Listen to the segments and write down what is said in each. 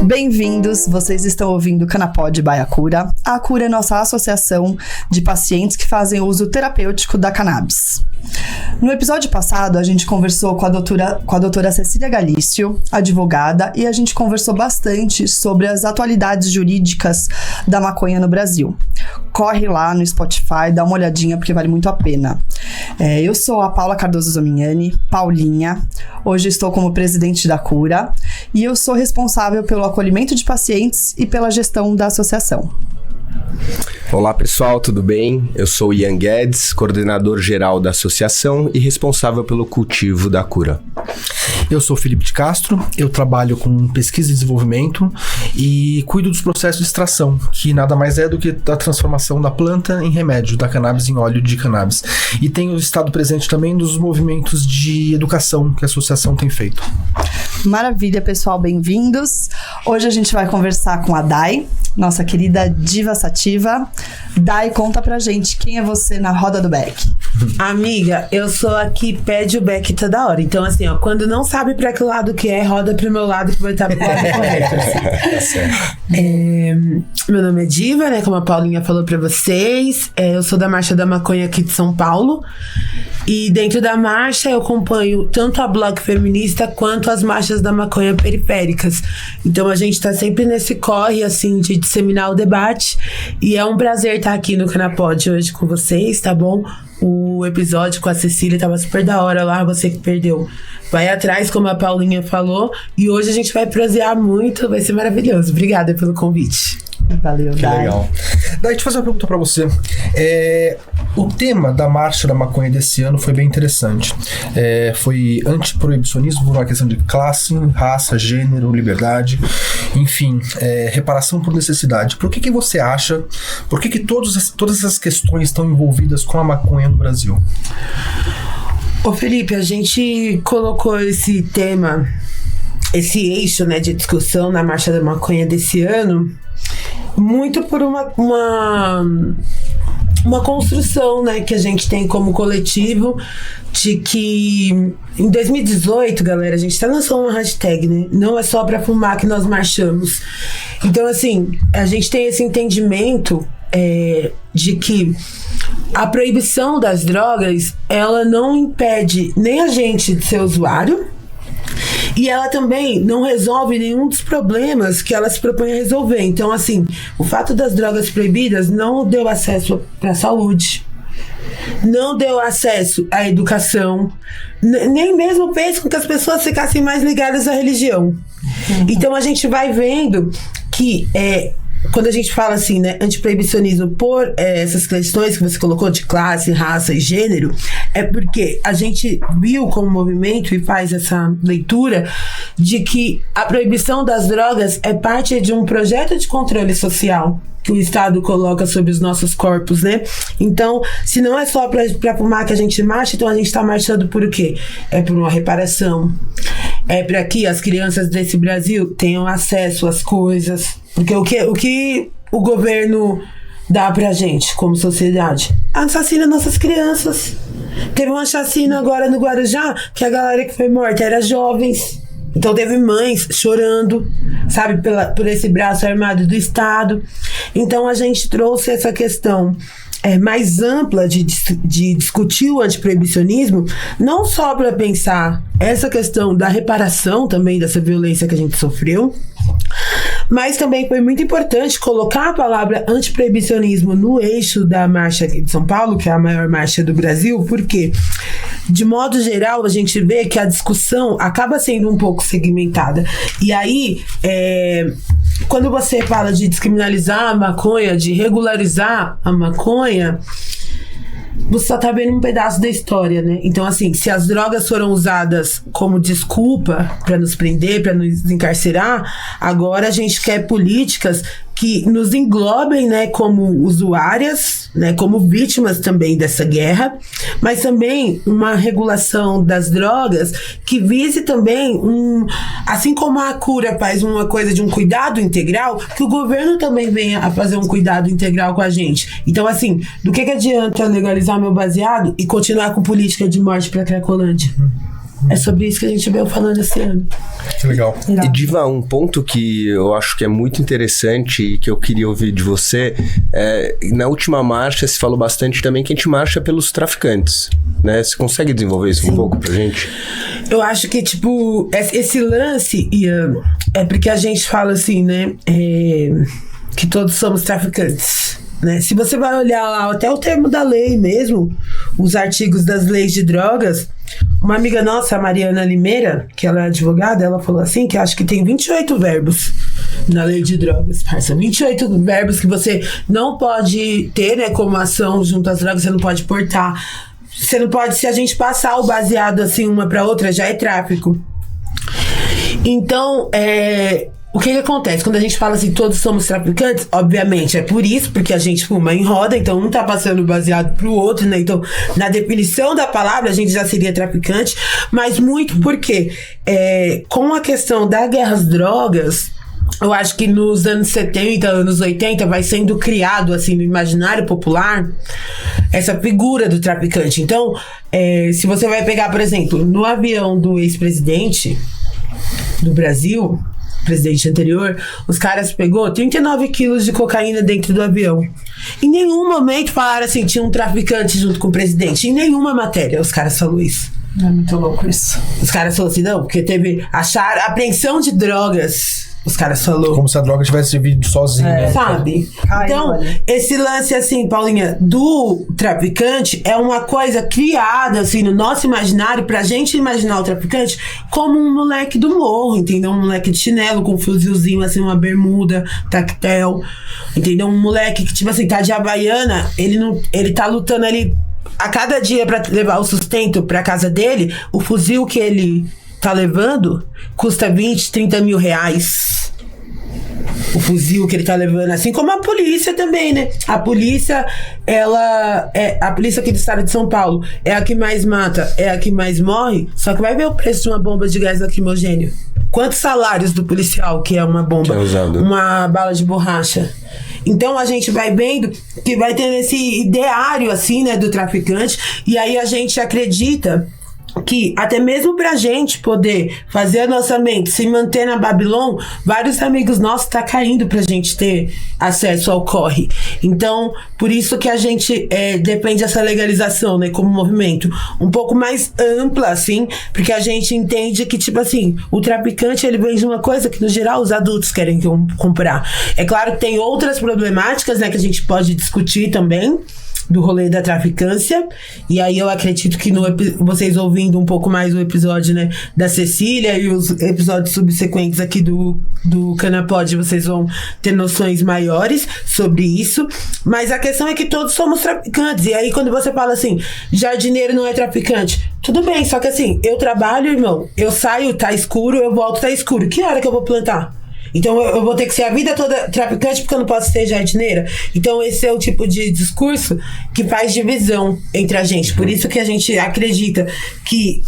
Bem-vindos, vocês estão ouvindo o Canapod by Acura. A Acura é nossa associação de pacientes que fazem uso terapêutico da cannabis. No episódio passado, a gente conversou com a doutora Cecília Galício, advogada, e a gente conversou bastante sobre as atualidades jurídicas da maconha no Brasil. Corre lá no Spotify, dá uma olhadinha porque vale muito a pena. Eu sou a Paula Cardoso Zomignani, Paulinha. Hoje estou como presidente da Acura e eu sou responsável pelo acolhimento de pacientes e pela gestão da associação. Olá pessoal, tudo bem? Eu sou Ian Guedes, coordenador geral da associação e responsável pelo cultivo da Acura. Eu sou Felipe de Castro, eu trabalho com pesquisa e desenvolvimento e cuido dos processos de extração, que nada mais é do que a transformação da planta em remédio, da cannabis em óleo de cannabis. E tenho estado presente também nos movimentos de educação que a associação tem feito. Maravilha, pessoal, bem-vindos. Hoje a gente vai conversar com a Dai, nossa querida diva sativa. Dai, conta pra gente, quem é você na roda do Beck? Amiga, eu sou a que pede o Beck toda hora. Então, assim, ó, quando não sabe pra que lado que é, roda pro meu lado que vai estar pro lado correto. Assim. Meu nome é Diva, né? Como a Paulinha falou pra vocês. Eu sou da Marcha da Maconha aqui de São Paulo. E dentro da marcha eu acompanho tanto a Bloco Feminista quanto as marchas da maconha periféricas. Então a gente tá sempre nesse corre, assim, de disseminar o debate. E é um prazer estar aqui no Canapod hoje com vocês, tá bom? O episódio com a Cecília tava super da hora lá, você que perdeu. Vai atrás, como a Paulinha falou. E hoje a gente vai prosear muito, vai ser maravilhoso. Obrigada pelo convite. Valeu, que Dai. Legal. Dai, deixa eu fazer uma pergunta pra você. O tema da Marcha da Maconha desse ano foi bem interessante. Foi antiproibicionismo por uma questão de classe, raça, gênero, liberdade, enfim, reparação por necessidade. Por que você acha, por que todas essas questões estão envolvidas com a maconha no Brasil? Ô Felipe, a gente colocou esse tema, esse eixo, né, de discussão na Marcha da Maconha desse ano muito por uma construção, né, que a gente tem como coletivo de que em 2018, galera, a gente lançou uma hashtag, né? Não é só pra fumar que nós marchamos. Então, assim, a gente tem esse entendimento de que a proibição das drogas, ela não impede nem a gente de ser usuário, e ela também não resolve nenhum dos problemas que ela se propõe a resolver. Então, assim, o fato das drogas proibidas não deu acesso à saúde, não deu acesso à educação, nem mesmo fez com que as pessoas ficassem mais ligadas à religião. Então, a gente vai vendo que quando a gente fala assim, né, antiproibicionismo por essas questões que você colocou de classe, raça e gênero, é porque a gente viu como movimento e faz essa leitura de que a proibição das drogas é parte de um projeto de controle social que o Estado coloca sobre os nossos corpos, né? Então, se não é só pra fumar que a gente marcha, então a gente tá marchando por o quê? É por uma reparação, é para que as crianças desse Brasil tenham acesso às coisas, porque o que o governo dá pra gente como sociedade? Assassina nossas crianças. Teve uma chacina agora no Guarujá, que a galera que foi morta era jovens. Então teve mães chorando, sabe, por esse braço armado do Estado. Então a gente trouxe essa questão mais ampla de discutir o antiproibicionismo, não só para pensar essa questão da reparação também dessa violência que a gente sofreu, mas também foi muito importante colocar a palavra antiproibicionismo no eixo da marcha aqui de São Paulo, que é a maior marcha do Brasil, porque, de modo geral, a gente vê que a discussão acaba sendo um pouco segmentada. E aí, quando você fala de descriminalizar a maconha, de regularizar a maconha, você só tá vendo um pedaço da história, né? Então, assim, se as drogas foram usadas como desculpa pra nos prender, pra nos encarcerar, agora a gente quer políticas que nos englobem, né, como usuárias, né, como vítimas também dessa guerra, mas também uma regulação das drogas que vise também assim como a cura faz uma coisa de um cuidado integral, que o governo também venha a fazer um cuidado integral com a gente. Então, assim, do que adianta legalizar meu baseado e continuar com política de morte pra Cracolândia? É sobre isso que a gente veio falando esse ano. Que legal. E Diva, um ponto que eu acho que é muito interessante e que eu queria ouvir de você, na última marcha se falou bastante também que a gente marcha pelos traficantes, né? Você consegue desenvolver isso um pouco pra gente? Eu acho que, tipo, esse lance, Ian, é porque a gente fala assim, né, que todos somos traficantes. Né? Se você vai olhar lá até o termo da lei mesmo, os artigos das leis de drogas, uma amiga nossa, a Mariana Limeira, que ela é advogada, ela falou assim que acho que tem 28 verbos na lei de drogas, parça. 28 verbos que você não pode ter, né, como ação junto às drogas, você não pode portar. Você não pode, se a gente passar o baseado assim uma para outra, já é tráfico. Então, o que acontece? Quando a gente fala assim, todos somos traficantes, obviamente é por isso, porque a gente fuma em roda, então um tá passando baseado pro outro, né? Então, na definição da palavra, a gente já seria traficante, mas muito porque com a questão da guerra às drogas, eu acho que nos anos 70, anos 80, vai sendo criado, assim, no imaginário popular, essa figura do traficante. Então, se você vai pegar, por exemplo, no avião do ex-presidente do Brasil, presidente anterior, os caras pegou 39 quilos de cocaína dentro do avião. Em nenhum momento falaram assim, tinha um traficante junto com o presidente. Em nenhuma matéria os caras falaram isso. É muito louco isso. Os caras falaram assim, não, porque teve apreensão de drogas. Os caras falaram. Como se a droga tivesse vindo sozinha. Sabe? Então, esse lance, assim, Paulinha, do traficante é uma coisa criada, assim, no nosso imaginário, pra gente imaginar o traficante como um moleque do morro, entendeu? Um moleque de chinelo com um fuzilzinho, assim, uma bermuda, tactel, entendeu? Um moleque que, tipo assim, tá de Havaiana, ele tá lutando ali a cada dia pra levar o sustento pra casa dele, o fuzil que ele tá levando custa 20, 30 mil reais. O fuzil que ele tá levando, assim como a polícia também, né? A polícia, a polícia aqui do estado de São Paulo é a que mais mata, é a que mais morre, só que vai ver o preço de uma bomba de gás lacrimogêneo. Quantos salários do policial que é uma bomba, uma bala de borracha? Então a gente vai vendo que vai tendo esse ideário, assim, né, do traficante, e aí a gente acredita que até mesmo pra gente poder fazer a nossa mente se manter na Babilônia, vários amigos nossos tá caindo pra gente ter acesso ao corre. Então, por isso que a gente depende dessa legalização, né, como movimento um pouco mais ampla, assim, porque a gente entende que, tipo assim, o traficante, ele vende uma coisa que, no geral, os adultos querem comprar. É claro que tem outras problemáticas, né, que a gente pode discutir também, do rolê da traficância, e aí eu acredito que vocês ouvindo um pouco mais o episódio, né, da Cecília e os episódios subsequentes aqui do Canapod, vocês vão ter noções maiores sobre isso, mas a questão é que todos somos traficantes, e aí quando você fala assim, jardineiro não é traficante, tudo bem, só que assim, eu trabalho, irmão, eu saio, tá escuro, eu volto, tá escuro, que hora que eu vou plantar? Então eu vou ter que ser a vida toda traficante porque eu não posso ser jardineira. Então esse é o tipo de discurso que faz divisão entre a gente. Por isso que a gente acredita que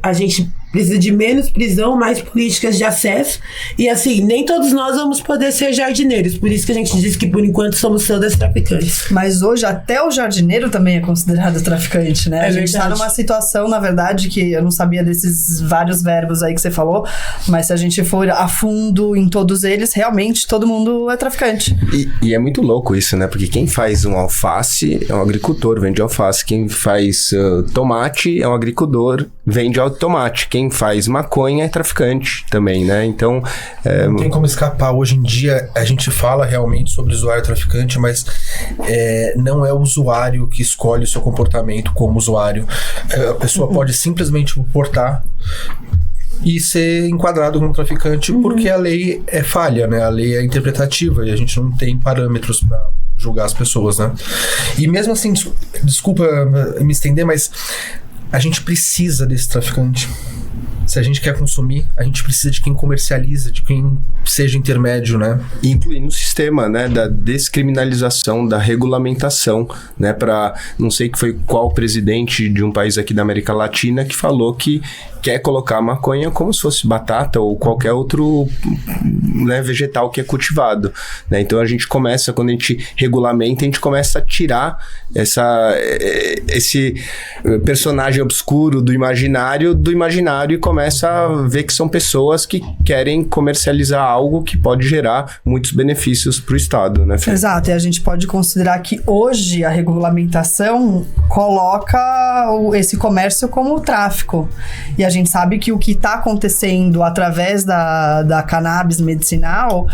a gente precisa de menos prisão, mais políticas de acesso. E assim, nem todos nós vamos poder ser jardineiros. Por isso que a gente diz que por enquanto somos todas traficantes. Mas hoje até o jardineiro também é considerado traficante, né? A gente tá numa situação, na verdade, que eu não sabia desses vários verbos aí que você falou, mas se a gente for a fundo em todos eles, realmente todo mundo é traficante. E é muito louco isso, né? Porque quem faz um alface é um agricultor, vende alface. Quem faz tomate é um agricultor, vende tomate. Quem faz maconha é traficante também, né? Então... não tem como escapar. Hoje em dia, a gente fala realmente sobre usuário traficante, mas não é o usuário que escolhe o seu comportamento como usuário. A pessoa pode simplesmente portar e ser enquadrado como traficante porque a lei é falha, né? A lei é interpretativa e a gente não tem parâmetros para julgar as pessoas, né? E mesmo assim, desculpa me estender, mas a gente precisa desse traficante. Se a gente quer consumir, a gente precisa de quem comercializa, de quem seja intermédio, né? Incluindo o sistema, né, da descriminalização, da regulamentação, né, para não sei que foi qual presidente de um país aqui da América Latina que falou que quer colocar a maconha como se fosse batata ou qualquer outro, né, vegetal que é cultivado, né? Então a gente começa, quando a gente regulamenta, a gente começa a tirar esse personagem obscuro do imaginário e começa a ver que são pessoas que querem comercializar algo que pode gerar muitos benefícios para o Estado, né, Fê? Exato, e a gente pode considerar que hoje a regulamentação coloca esse comércio como tráfico. E a gente sabe que o que está acontecendo através da cannabis medicinal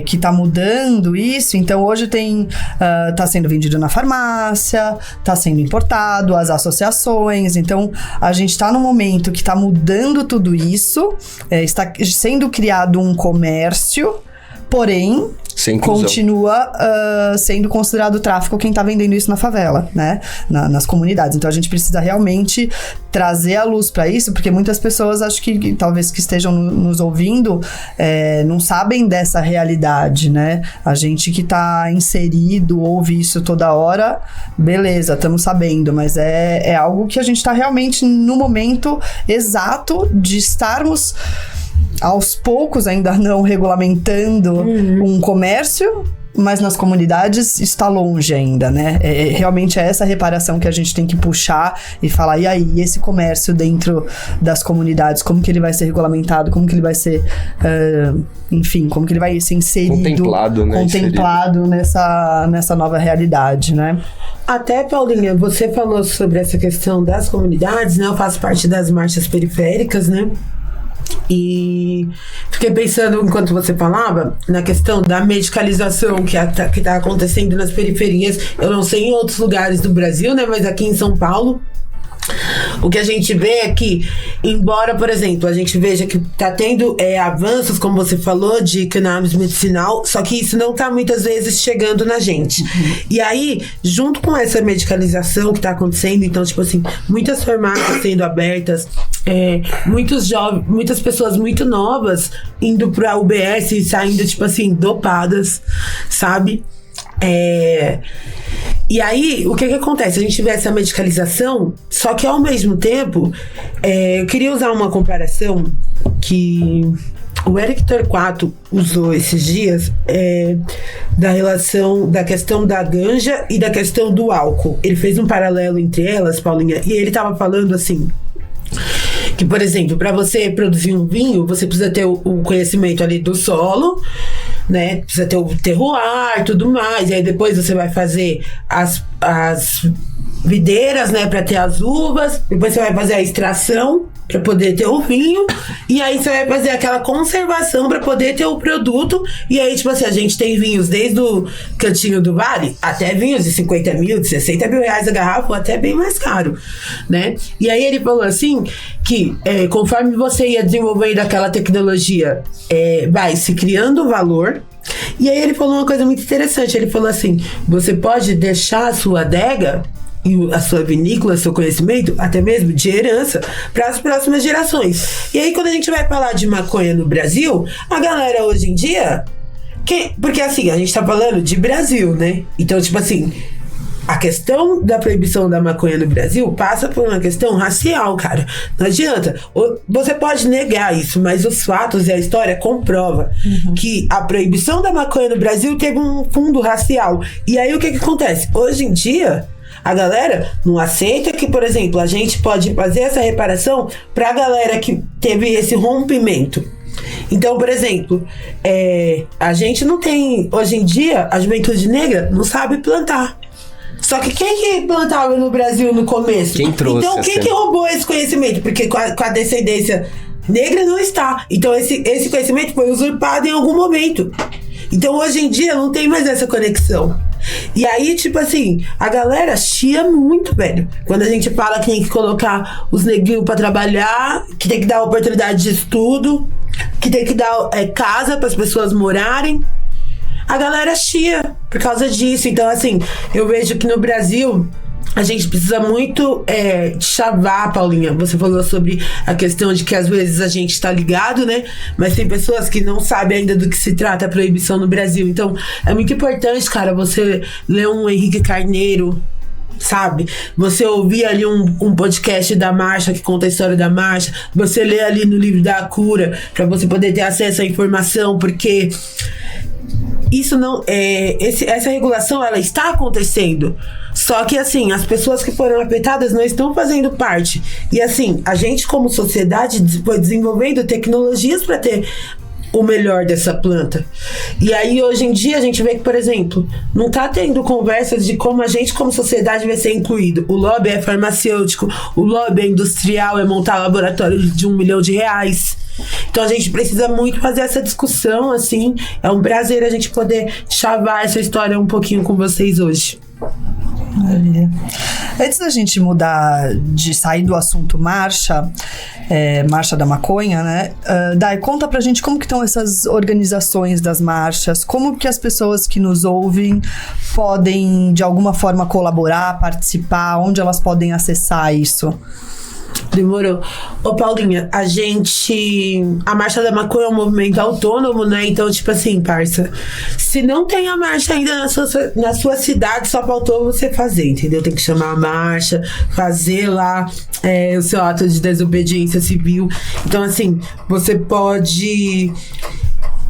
que está mudando isso. Então hoje está sendo vendido na farmácia, está sendo importado, as associações. Então a gente está num momento que está mudando tudo isso, está sendo criado um comércio, porém continua sendo considerado tráfico quem tá vendendo isso na favela, né? Nas comunidades. Então a gente precisa realmente trazer a luz para isso, porque muitas pessoas, acho que talvez que estejam nos ouvindo, não sabem dessa realidade, né? A gente que tá inserido, ouve isso toda hora, beleza, estamos sabendo, mas é algo que a gente tá realmente no momento exato de estarmos aos poucos ainda não regulamentando um comércio, mas nas comunidades está longe ainda, né? Realmente é essa reparação que a gente tem que puxar e falar, e aí, esse comércio dentro das comunidades, como que ele vai ser regulamentado, como que ele vai ser, enfim, como que ele vai ser inserido, contemplado nessa nova realidade, né? Até, Paulinha, você falou sobre essa questão das comunidades, né? Eu faço parte das marchas periféricas, né? E fiquei pensando, enquanto você falava, na questão da medicalização que tá acontecendo nas periferias. Eu não sei em outros lugares do Brasil, né? Mas aqui em São Paulo, o que a gente vê é que, embora, por exemplo, a gente veja que tá tendo avanços, como você falou, de cannabis medicinal, só que isso não tá muitas vezes chegando na gente. E aí, junto com essa medicalização que tá acontecendo, então, tipo assim, muitas farmácias sendo abertas, muitos jovens, muitas pessoas muito novas indo pra UBS e saindo, tipo assim, dopadas, sabe? E aí, o que acontece? A gente vê essa medicalização, só que ao mesmo tempo, eu queria usar uma comparação que o Eric Torquato usou esses dias, da questão da ganja e da questão do álcool. Ele fez um paralelo entre elas, Paulinha, e ele tava falando assim, que, por exemplo, para você produzir um vinho, você precisa ter o conhecimento ali do solo, né? Precisa ter o terroir e tudo mais. E aí depois você vai fazer as videiras, né? Para ter as uvas. Depois você vai fazer a extração para poder ter o vinho. E aí você vai fazer aquela conservação para poder ter o produto. E aí, tipo assim, a gente tem vinhos desde o Cantinho do Vale até vinhos de 50 mil, de 60 mil reais a garrafa, ou até bem mais caro, né? E aí ele falou assim que conforme você ia desenvolvendo aquela tecnologia, vai se criando valor. E aí ele falou uma coisa muito interessante. Ele falou assim, você pode deixar a sua adega e a sua vinícola, seu conhecimento, até mesmo de herança, para as próximas gerações. E aí, quando a gente vai falar de maconha no Brasil, a galera hoje em dia... Porque assim, a gente tá falando de Brasil, né? Então, tipo assim, a questão da proibição da maconha no Brasil passa por uma questão racial, cara. Não adianta. Você pode negar isso, mas os fatos e a história comprova que a proibição da maconha no Brasil teve um fundo racial. E aí, o que acontece? Hoje em dia, a galera não aceita que, por exemplo, a gente pode fazer essa reparação pra galera que teve esse rompimento. Então, por exemplo, a gente não tem... Hoje em dia, a juventude negra não sabe plantar. Só que quem que plantava no Brasil no começo? Quem trouxe? Então, quem que roubou esse conhecimento? Porque com a descendência negra não está. Então, esse conhecimento foi usurpado em algum momento. Então, hoje em dia, não tem mais essa conexão. E aí, tipo assim, a galera chia muito, velho. Quando a gente fala que tem que colocar os neguinhos pra trabalhar, que tem que dar oportunidade de estudo, que tem que dar casa pras pessoas morarem, a galera chia por causa disso. Então, assim, eu vejo que no Brasil a gente precisa muito chavar, Paulinha. Você falou sobre a questão de que às vezes a gente tá ligado, né? Mas tem pessoas que não sabem ainda do que se trata a proibição no Brasil. Então, é muito importante, cara, você ler um Henrique Carneiro, sabe? Você ouvir ali um podcast da marcha que conta a história da marcha. Você ler ali no livro da Cura, pra você poder ter acesso à informação, porque isso não essa regulação, ela está acontecendo. Só que, assim, as pessoas que foram afetadas não estão fazendo parte. E, assim, a gente, como sociedade, foi desenvolvendo tecnologias para ter o melhor dessa planta. E aí, hoje em dia, a gente vê que, por exemplo, não tá tendo conversas de como a gente, como sociedade, vai ser incluído. O lobby é farmacêutico, o lobby é industrial, é montar laboratório de R$1 milhão. Então a gente precisa muito fazer essa discussão, assim. É um prazer a gente poder chavar essa história um pouquinho com vocês hoje. Maravilha. Antes da gente mudar, de sair do assunto marcha da maconha, né? Dai, conta pra gente como que estão essas organizações das marchas, como que as pessoas que nos ouvem podem, de alguma forma, colaborar, participar, onde elas podem acessar isso? Demorou. Ô, Paulinha, a Marcha da Maconha é um movimento autônomo, né? Então, tipo assim, parça, se não tem a marcha ainda na sua cidade, só faltou você fazer, entendeu? Tem que chamar a marcha, fazer lá o seu ato de desobediência civil. Então, assim, você pode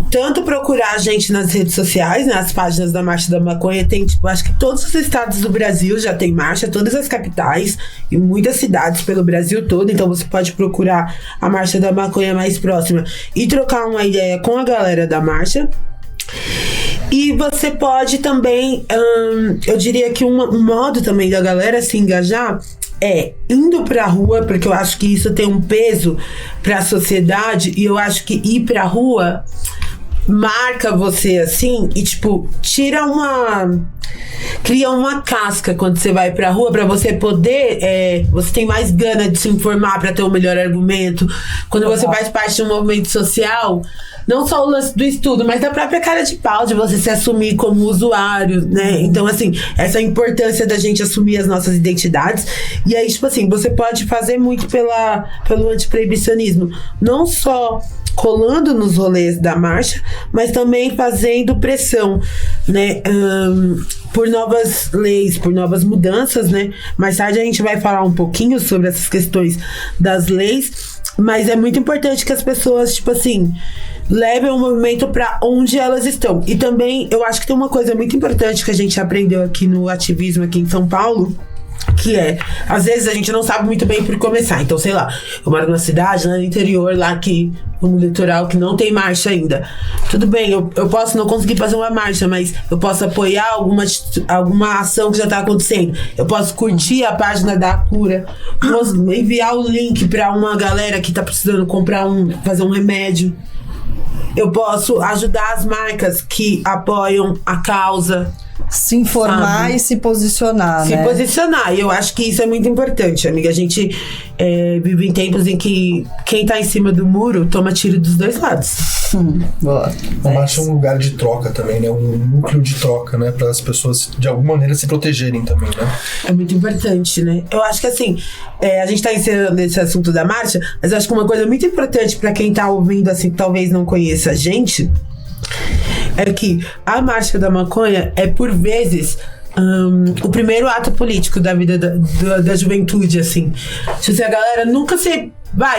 tanto procurar a gente nas redes sociais, né, as páginas da Marcha da Maconha. Tem, tipo, acho que todos os estados do Brasil já tem marcha, todas as capitais e muitas cidades pelo Brasil todo. Então você pode procurar a Marcha da Maconha mais próxima e trocar uma ideia com a galera da marcha. E você pode também, eu diria que um modo também da galera se engajar indo pra rua, porque eu acho que isso tem um peso pra sociedade, e eu acho que ir pra rua marca você, assim, e tipo, cria uma casca quando você vai pra rua, pra você poder, você tem mais gana de se informar pra ter um melhor argumento. Quando você faz parte de um movimento social, não só o lance do estudo, mas da própria cara de pau de você se assumir como usuário, né? Então, assim, essa importância da gente assumir as nossas identidades. E aí, tipo assim, você pode fazer muito pelo antiproibicionismo, não só colando nos rolês da marcha, mas também fazendo pressão, né? Por novas leis, por novas mudanças, né? Mais tarde a gente vai falar um pouquinho sobre essas questões das leis, mas é muito importante que as pessoas, tipo assim, levem o movimento para onde elas estão. E também, eu acho que tem uma coisa muito importante que a gente aprendeu aqui no ativismo aqui em São Paulo, que às vezes a gente não sabe muito bem por começar. Então, sei lá, eu moro numa cidade, no interior, lá no litoral, que não tem marcha ainda. Tudo bem, eu posso não conseguir fazer uma marcha, mas eu posso apoiar alguma ação que já tá acontecendo. Eu posso curtir a página da Cura, enviar o link pra uma galera que tá precisando fazer um remédio. Eu posso ajudar as marcas que apoiam a causa. Se informar, sabe? E se posicionar, Se posicionar. E eu acho que isso é muito importante, amiga. A gente vive em tempos em que quem tá em cima do muro toma tiro dos dois lados. Boa. A marcha é um lugar de troca também, né? Um núcleo de troca, né? Para as pessoas, de alguma maneira, se protegerem também, né? É muito importante, né? Eu acho que, assim, a gente tá encerrando esse assunto da marcha, mas eu acho que uma coisa muito importante para quem tá ouvindo, assim, que talvez não conheça a gente, é que a Marcha da Maconha é, por vezes, o primeiro ato político da vida da juventude, assim. Tipo assim, a galera nunca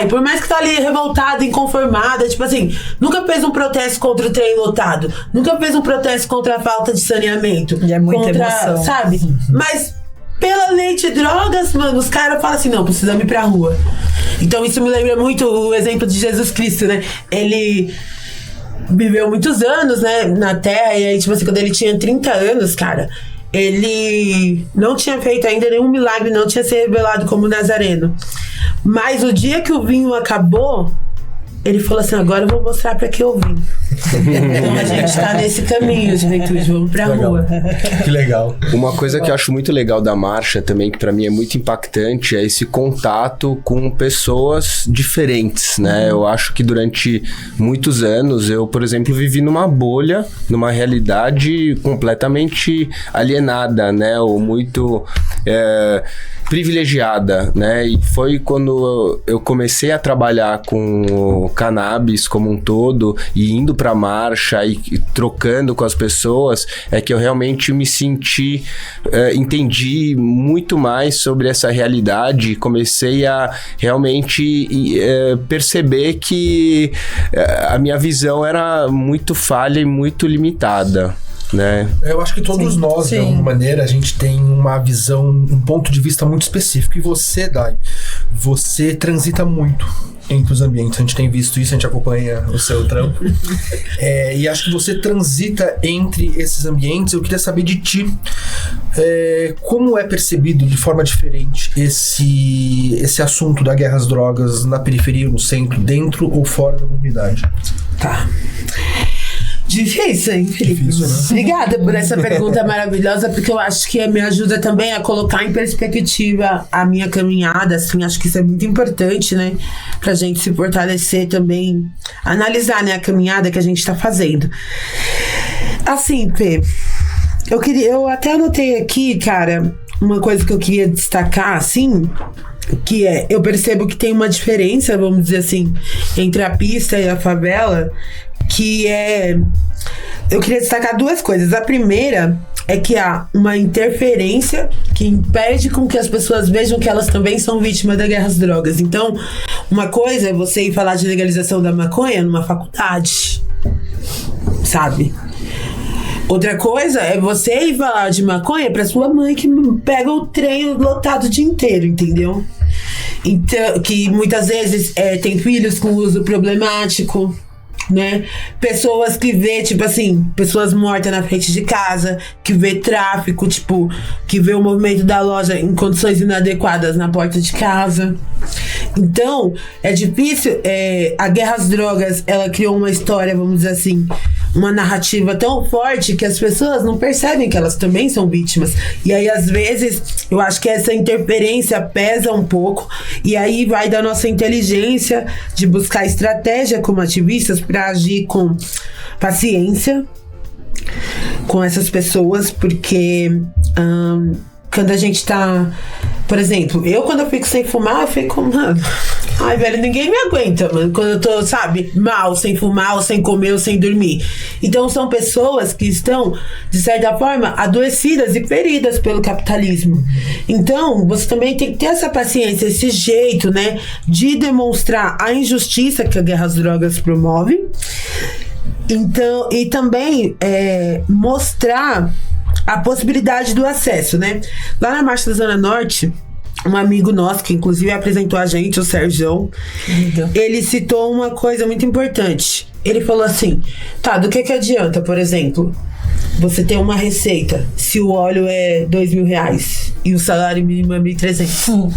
por mais que tá ali revoltada, inconformada, tipo assim, nunca fez um protesto contra o trem lotado, nunca fez um protesto contra a falta de saneamento. E é muita emoção. Sabe? Mas pela lei de drogas, mano, os caras falam assim, não, precisamos ir pra rua. Então isso me lembra muito o exemplo de Jesus Cristo, né? Ele viveu muitos anos, né, na Terra, e aí, tipo assim, quando ele tinha 30 anos, cara, ele não tinha feito ainda nenhum milagre, não tinha se revelado como Nazareno. Mas o dia que o vinho acabou, ele falou assim, agora eu vou mostrar pra que eu vim. Então a gente tá nesse caminho, juventude, vamos pra rua. Que legal. Uma coisa que eu acho muito legal da marcha também, que pra mim é muito impactante, é esse contato com pessoas diferentes, né? Eu acho que durante muitos anos eu, por exemplo, vivi numa bolha, numa realidade completamente alienada, né? Ou muito privilegiada, né? E foi quando eu comecei a trabalhar com o cannabis como um todo e indo pra marcha e trocando com as pessoas, é que eu realmente me senti, entendi muito mais sobre essa realidade e comecei a realmente perceber que a minha visão era muito falha e muito limitada, né? Eu acho que todos nós, de alguma maneira, a gente tem uma visão, um ponto de vista muito específico. E você, Dai, você transita muito entre os ambientes. A gente tem visto isso, a gente acompanha o seu trampo. E acho que você transita entre esses ambientes. Eu queria saber de ti, como é percebido de forma diferente esse assunto da guerra às drogas na periferia, no centro, dentro ou fora da comunidade? Tá. Difícil, hein, Felipe? Difícil, né? Obrigada por essa pergunta maravilhosa, porque eu acho que me ajuda também a colocar em perspectiva a minha caminhada, assim, acho que isso é muito importante, né, pra gente se fortalecer também, analisar, né, a caminhada que a gente tá fazendo. Assim, Pê, eu até anotei aqui, cara, uma coisa que eu queria destacar, assim, que eu percebo que tem uma diferença, vamos dizer assim, entre a pista e a favela, que eu queria destacar duas coisas. A primeira é que há uma interferência que impede com que as pessoas vejam que elas também são vítimas da guerra às drogas. Então, uma coisa é você ir falar de legalização da maconha numa faculdade, sabe? Outra coisa é você ir falar de maconha pra sua mãe que pega o trem lotado o dia inteiro, entendeu? Então, que muitas vezes tem filhos com uso problemático, né? Pessoas que vê, tipo assim, pessoas mortas na frente de casa, que vê tráfico, tipo, que vê o movimento da loja em condições inadequadas na porta de casa. Então, é difícil. A guerra às drogas, ela criou uma história, vamos dizer assim, uma narrativa tão forte que as pessoas não percebem que elas também são vítimas. E aí, às vezes, eu acho que essa interferência pesa um pouco. E aí vai da nossa inteligência de buscar estratégia como ativistas para agir com paciência com essas pessoas, porque quando a gente tá... Por exemplo, quando eu fico sem fumar, eu fico, mano... Ai, velho, ninguém me aguenta, mano. Quando eu tô, sabe, mal, sem fumar, ou sem comer, ou sem dormir. Então, são pessoas que estão, de certa forma, adoecidas e feridas pelo capitalismo. Então, você também tem que ter essa paciência, esse jeito, né, de demonstrar a injustiça que a guerra às drogas promove. Então, e também mostrar a possibilidade do acesso, né? Lá na Marcha da Zona Norte, um amigo nosso, que inclusive apresentou a gente, o Sérgio, ele citou uma coisa muito importante. Ele falou assim, tá, do que adianta, por exemplo, você ter uma receita se o óleo é R$2.000 e o salário mínimo é 1.300?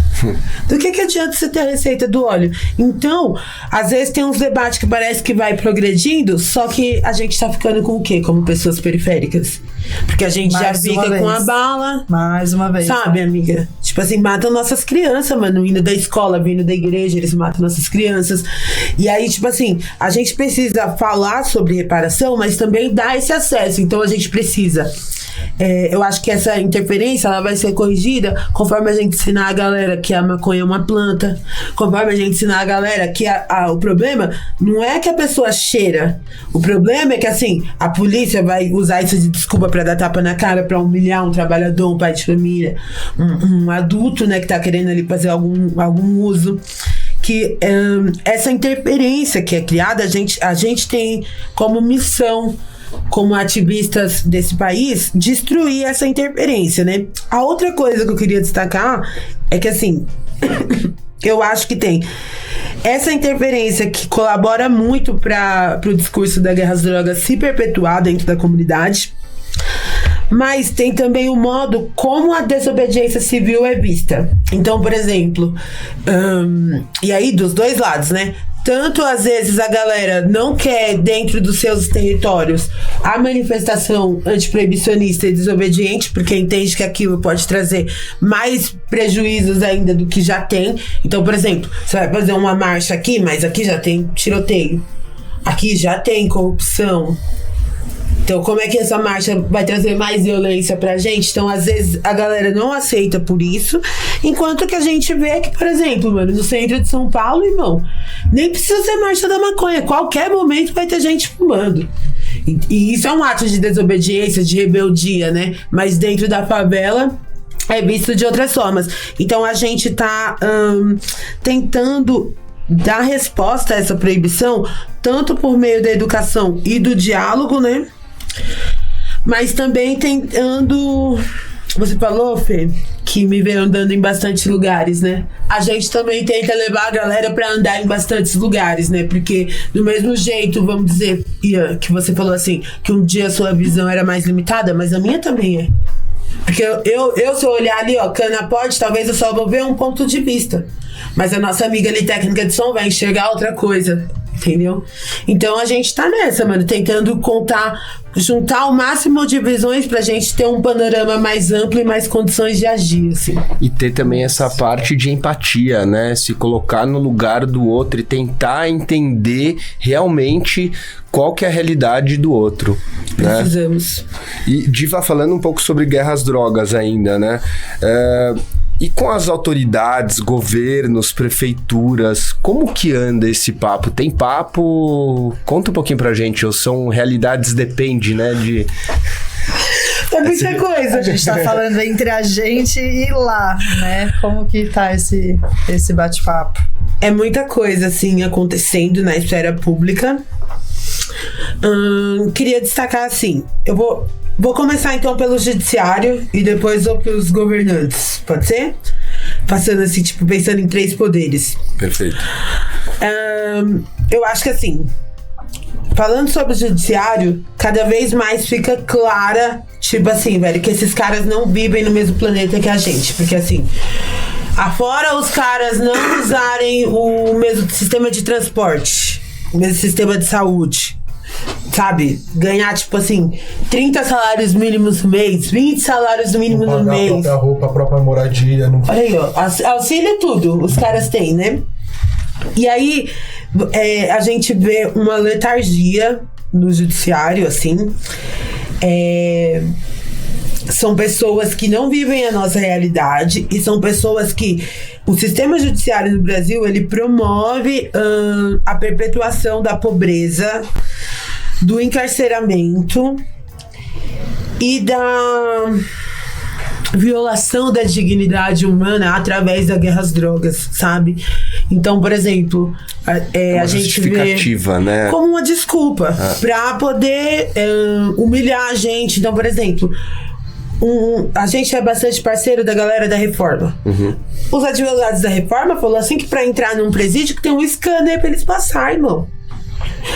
Do que adianta você ter a receita do óleo? Então, às vezes tem uns debates que parece que vai progredindo, só que a gente tá ficando com o quê? Como pessoas periféricas. Porque a gente já fica com a bala. Mais uma vez. Sabe, amiga? Tipo assim, matam nossas crianças, mano. Indo da escola, vindo da igreja, eles matam nossas crianças. E aí, tipo assim, a gente precisa falar sobre reparação, mas também dar esse acesso. Então a gente precisa. Eu acho que essa interferência ela vai ser corrigida conforme a gente ensinar a galera que a maconha é uma planta, conforme a gente ensinar a galera que o problema não é que a pessoa cheira, o problema é que assim, a polícia vai usar isso de desculpa pra dar tapa na cara, pra humilhar um trabalhador, um pai de família, um adulto, né, que tá querendo ali fazer algum uso. Que essa interferência que é criada, a gente tem como missão, como ativistas desse país, destruir essa interferência, né? A outra coisa que eu queria destacar é que, assim, eu acho que tem essa interferência que colabora muito para o discurso da guerra às drogas se perpetuar dentro da comunidade, mas tem também o modo como a desobediência civil é vista. Então, por exemplo, e aí dos dois lados, né? tanto às vezes a galera não quer, dentro dos seus territórios, a manifestação antiproibicionista e desobediente, porque entende que aquilo pode trazer mais prejuízos ainda do que já tem. Então, por exemplo, você vai fazer uma marcha aqui, mas aqui já tem tiroteio, aqui já tem corrupção. Então, como é que essa marcha vai trazer mais violência pra gente? Então, às vezes, a galera não aceita por isso. Enquanto que a gente vê que, por exemplo, mano, no centro de São Paulo, irmão, nem precisa ser marcha da maconha. Qualquer momento vai ter gente fumando. E isso é um ato de desobediência, de rebeldia, né? Mas dentro da favela é visto de outras formas. Então, a gente tá tentando dar resposta a essa proibição, tanto por meio da educação e do diálogo, né? Mas também tentando... Você falou, Fê, que me veio andando em bastante lugares, né? A gente também tenta levar a galera pra andar em bastantes lugares, né? Porque do mesmo jeito, vamos dizer, Ian, que você falou assim, que um dia a sua visão era mais limitada, mas a minha também é. Porque eu se eu olhar ali, ó, Canapod, talvez eu só vou ver um ponto de vista. Mas a nossa amiga ali, técnica de som, vai enxergar outra coisa. Entendeu? Então a gente tá nessa, mano, tentando juntar o máximo de visões pra gente ter um panorama mais amplo e mais condições de agir, assim. E ter também essa parte de empatia, né? Se colocar no lugar do outro e tentar entender realmente qual que é a realidade do outro, né? Precisamos. E Diva, falando um pouco sobre guerra às drogas ainda, né? E com as autoridades, governos, prefeituras, como que anda esse papo? Tem papo? Conta um pouquinho pra gente, ou são realidades, depende, né, de... É muita coisa. A gente tá falando entre a gente e lá, né? Como que tá esse bate-papo? É muita coisa, assim, acontecendo na esfera pública. Queria destacar, assim, eu vou começar então pelo judiciário e depois vou pelos governantes, pode ser? Passando assim, tipo, pensando em 3 poderes. Perfeito. Eu acho que assim, falando sobre o judiciário, cada vez mais fica clara, tipo assim, velho, que esses caras não vivem no mesmo planeta que a gente. Porque assim, afora os caras não usarem o mesmo sistema de transporte, o mesmo sistema de saúde, sabe? Ganhar, tipo assim, 30 salários mínimos no mês, 20 salários mínimos no mês. A própria roupa, a própria moradia. Não... Olha aí, ó. Auxílio tudo, os caras têm, né? E aí, a gente vê uma letargia no judiciário, assim. São pessoas que não vivem a nossa realidade e são pessoas que... O sistema judiciário no Brasil, ele promove a perpetuação da pobreza, do encarceramento e da violação da dignidade humana através da guerra às drogas, sabe? Então, por exemplo, a gente vê né? como uma desculpa pra poder humilhar a gente. Então, por exemplo, a gente é bastante parceiro da galera da Reforma. Uhum. Os advogados da Reforma falaram assim que pra entrar num presídio que tem um scanner pra eles passarem, irmão.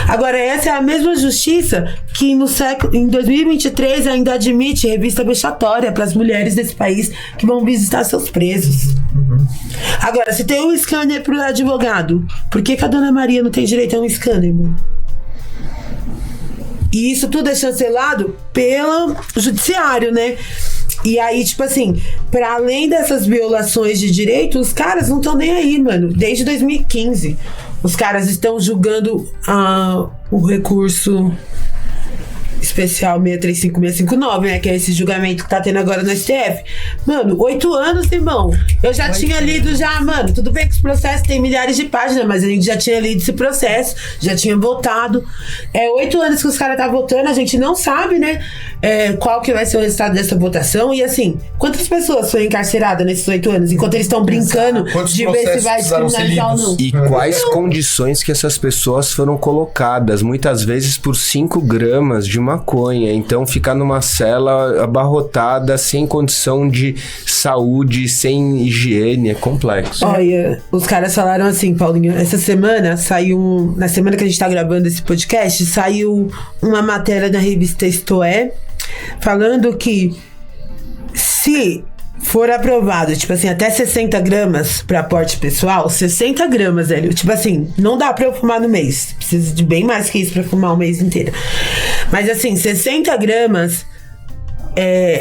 Agora, essa é a mesma justiça que em 2023 ainda admite revista vexatória para as mulheres desse país que vão visitar seus presos. Agora, se tem um scanner pro advogado, por que a dona Maria não tem direito a um scanner, mano? E isso tudo é chancelado pelo judiciário, né? E aí, tipo assim, para além dessas violações de direito, os caras não estão nem aí, mano. Desde 2015, os caras estão julgando o recurso especial 635659, né? Que é esse julgamento que tá tendo agora no STF. Mano, 8 anos, irmão. Eu já tinha lido mano, tudo bem que os processos tem milhares de páginas, mas a gente já tinha lido esse processo, já tinha votado. 8 anos que os caras tá votando, a gente não sabe, né? Qual que vai ser o resultado dessa votação. E assim, quantas pessoas foram encarceradas nesses 8 anos? Enquanto eles estão brincando de ver se vai descriminalizar ou não. E quais condições que essas pessoas foram colocadas? Muitas vezes por 5 gramas de maconha. Então ficar numa cela abarrotada, sem condição de saúde, sem higiene, é complexo. Olha, os caras falaram assim, Paulinho, essa semana saiu, na semana que a gente tá gravando esse podcast, saiu uma matéria da revista Isto É, falando que se for aprovado, tipo assim, até 60 gramas pra porte pessoal, 60 gramas, velho. Tipo assim, não dá pra eu fumar no mês. Preciso de bem mais que isso pra fumar o mês inteiro. Mas assim, 60 gramas,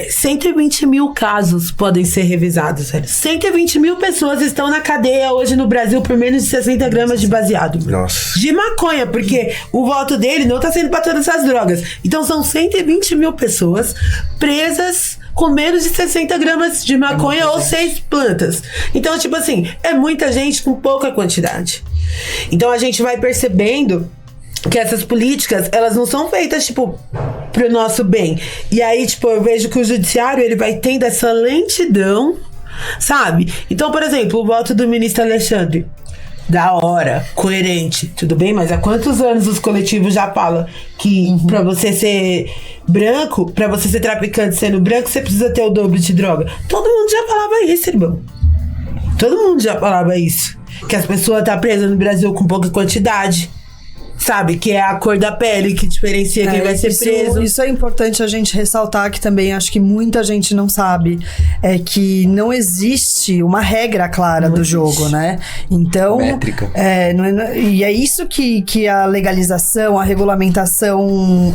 120 mil casos podem ser revisados, velho. 120 mil pessoas estão na cadeia hoje no Brasil por menos de 60 gramas de baseado. Nossa. De maconha, porque o voto dele não tá sendo pra todas essas drogas. Então são 120 mil pessoas presas com menos de 60 gramas de maconha ou 6 plantas. Então, tipo assim, é muita gente com pouca quantidade. Então a gente vai percebendo que essas políticas, elas não são feitas, tipo, pro nosso bem. E aí, tipo, eu vejo que o judiciário, ele vai tendo essa lentidão, sabe? Então, por exemplo, o voto do ministro Alexandre, da hora, coerente, tudo bem? Mas há quantos anos os coletivos já falam que pra você ser branco, pra você ser traficante sendo branco, você precisa ter o dobro de droga? Todo mundo já falava isso, irmão. Todo mundo já falava isso. Que as pessoas tá presas no Brasil com pouca quantidade. Sabe? Que é a cor da pele que diferencia quem vai ser preso. Isso é importante a gente ressaltar, que também acho que muita gente não sabe. É que não existe uma regra clara do jogo, né? Então... Métrica. E é isso que a legalização, a regulamentação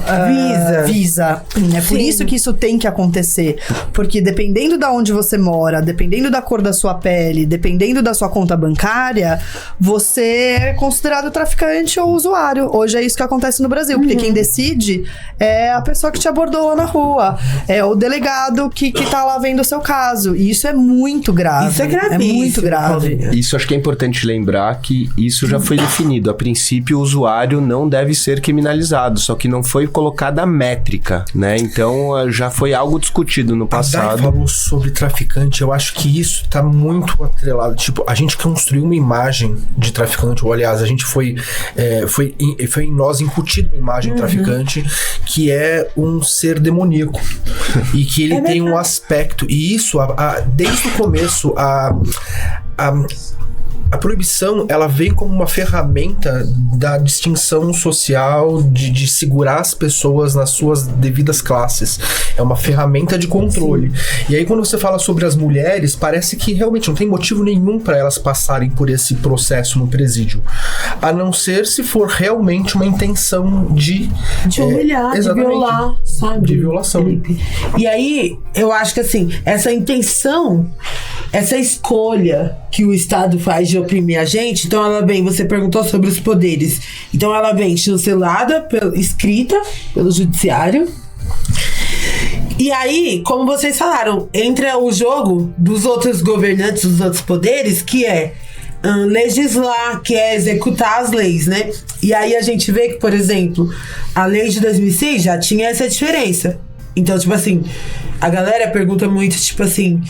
visa. É por isso que isso tem que acontecer. Porque dependendo de onde você mora, dependendo da cor da sua pele, dependendo da sua conta bancária, você é considerado traficante ou usuário. Hoje é isso que acontece no Brasil, porque quem decide é a pessoa que te abordou lá na rua, é o delegado que tá lá vendo o seu caso, e isso é muito grave. Isso é gravíssimo. É muito grave. Isso acho que é importante lembrar que isso já foi definido. A princípio, o usuário não deve ser criminalizado, só que não foi colocada a métrica, né? Então, já foi algo discutido no passado. A Dai falou sobre traficante, eu acho que isso tá muito atrelado. Tipo, a gente construiu uma imagem de traficante, ou aliás, a gente foi em nós incutido uma imagem de traficante que é um ser demoníaco e que ele tem um aspecto, e isso desde o começo a proibição, ela vem como uma ferramenta da distinção social, de segurar as pessoas nas suas devidas classes. É uma ferramenta de controle. E aí, quando você fala sobre as mulheres, parece que realmente não tem motivo nenhum para elas passarem por esse processo no presídio. A não ser se for realmente uma intenção de humilhar, de violar, sabe? De violação. Felipe. E aí, eu acho que assim, essa intenção, essa escolha que o Estado faz de oprimir a gente, então ela vem, você perguntou sobre os poderes, então ela vem chancelada, escrita pelo judiciário, e aí, como vocês falaram, entra o jogo dos outros governantes, dos outros poderes, que é legislar, que é executar as leis, né? E aí a gente vê que, por exemplo, a lei de 2006 já tinha essa diferença. Então, tipo assim, a galera pergunta muito, tipo assim,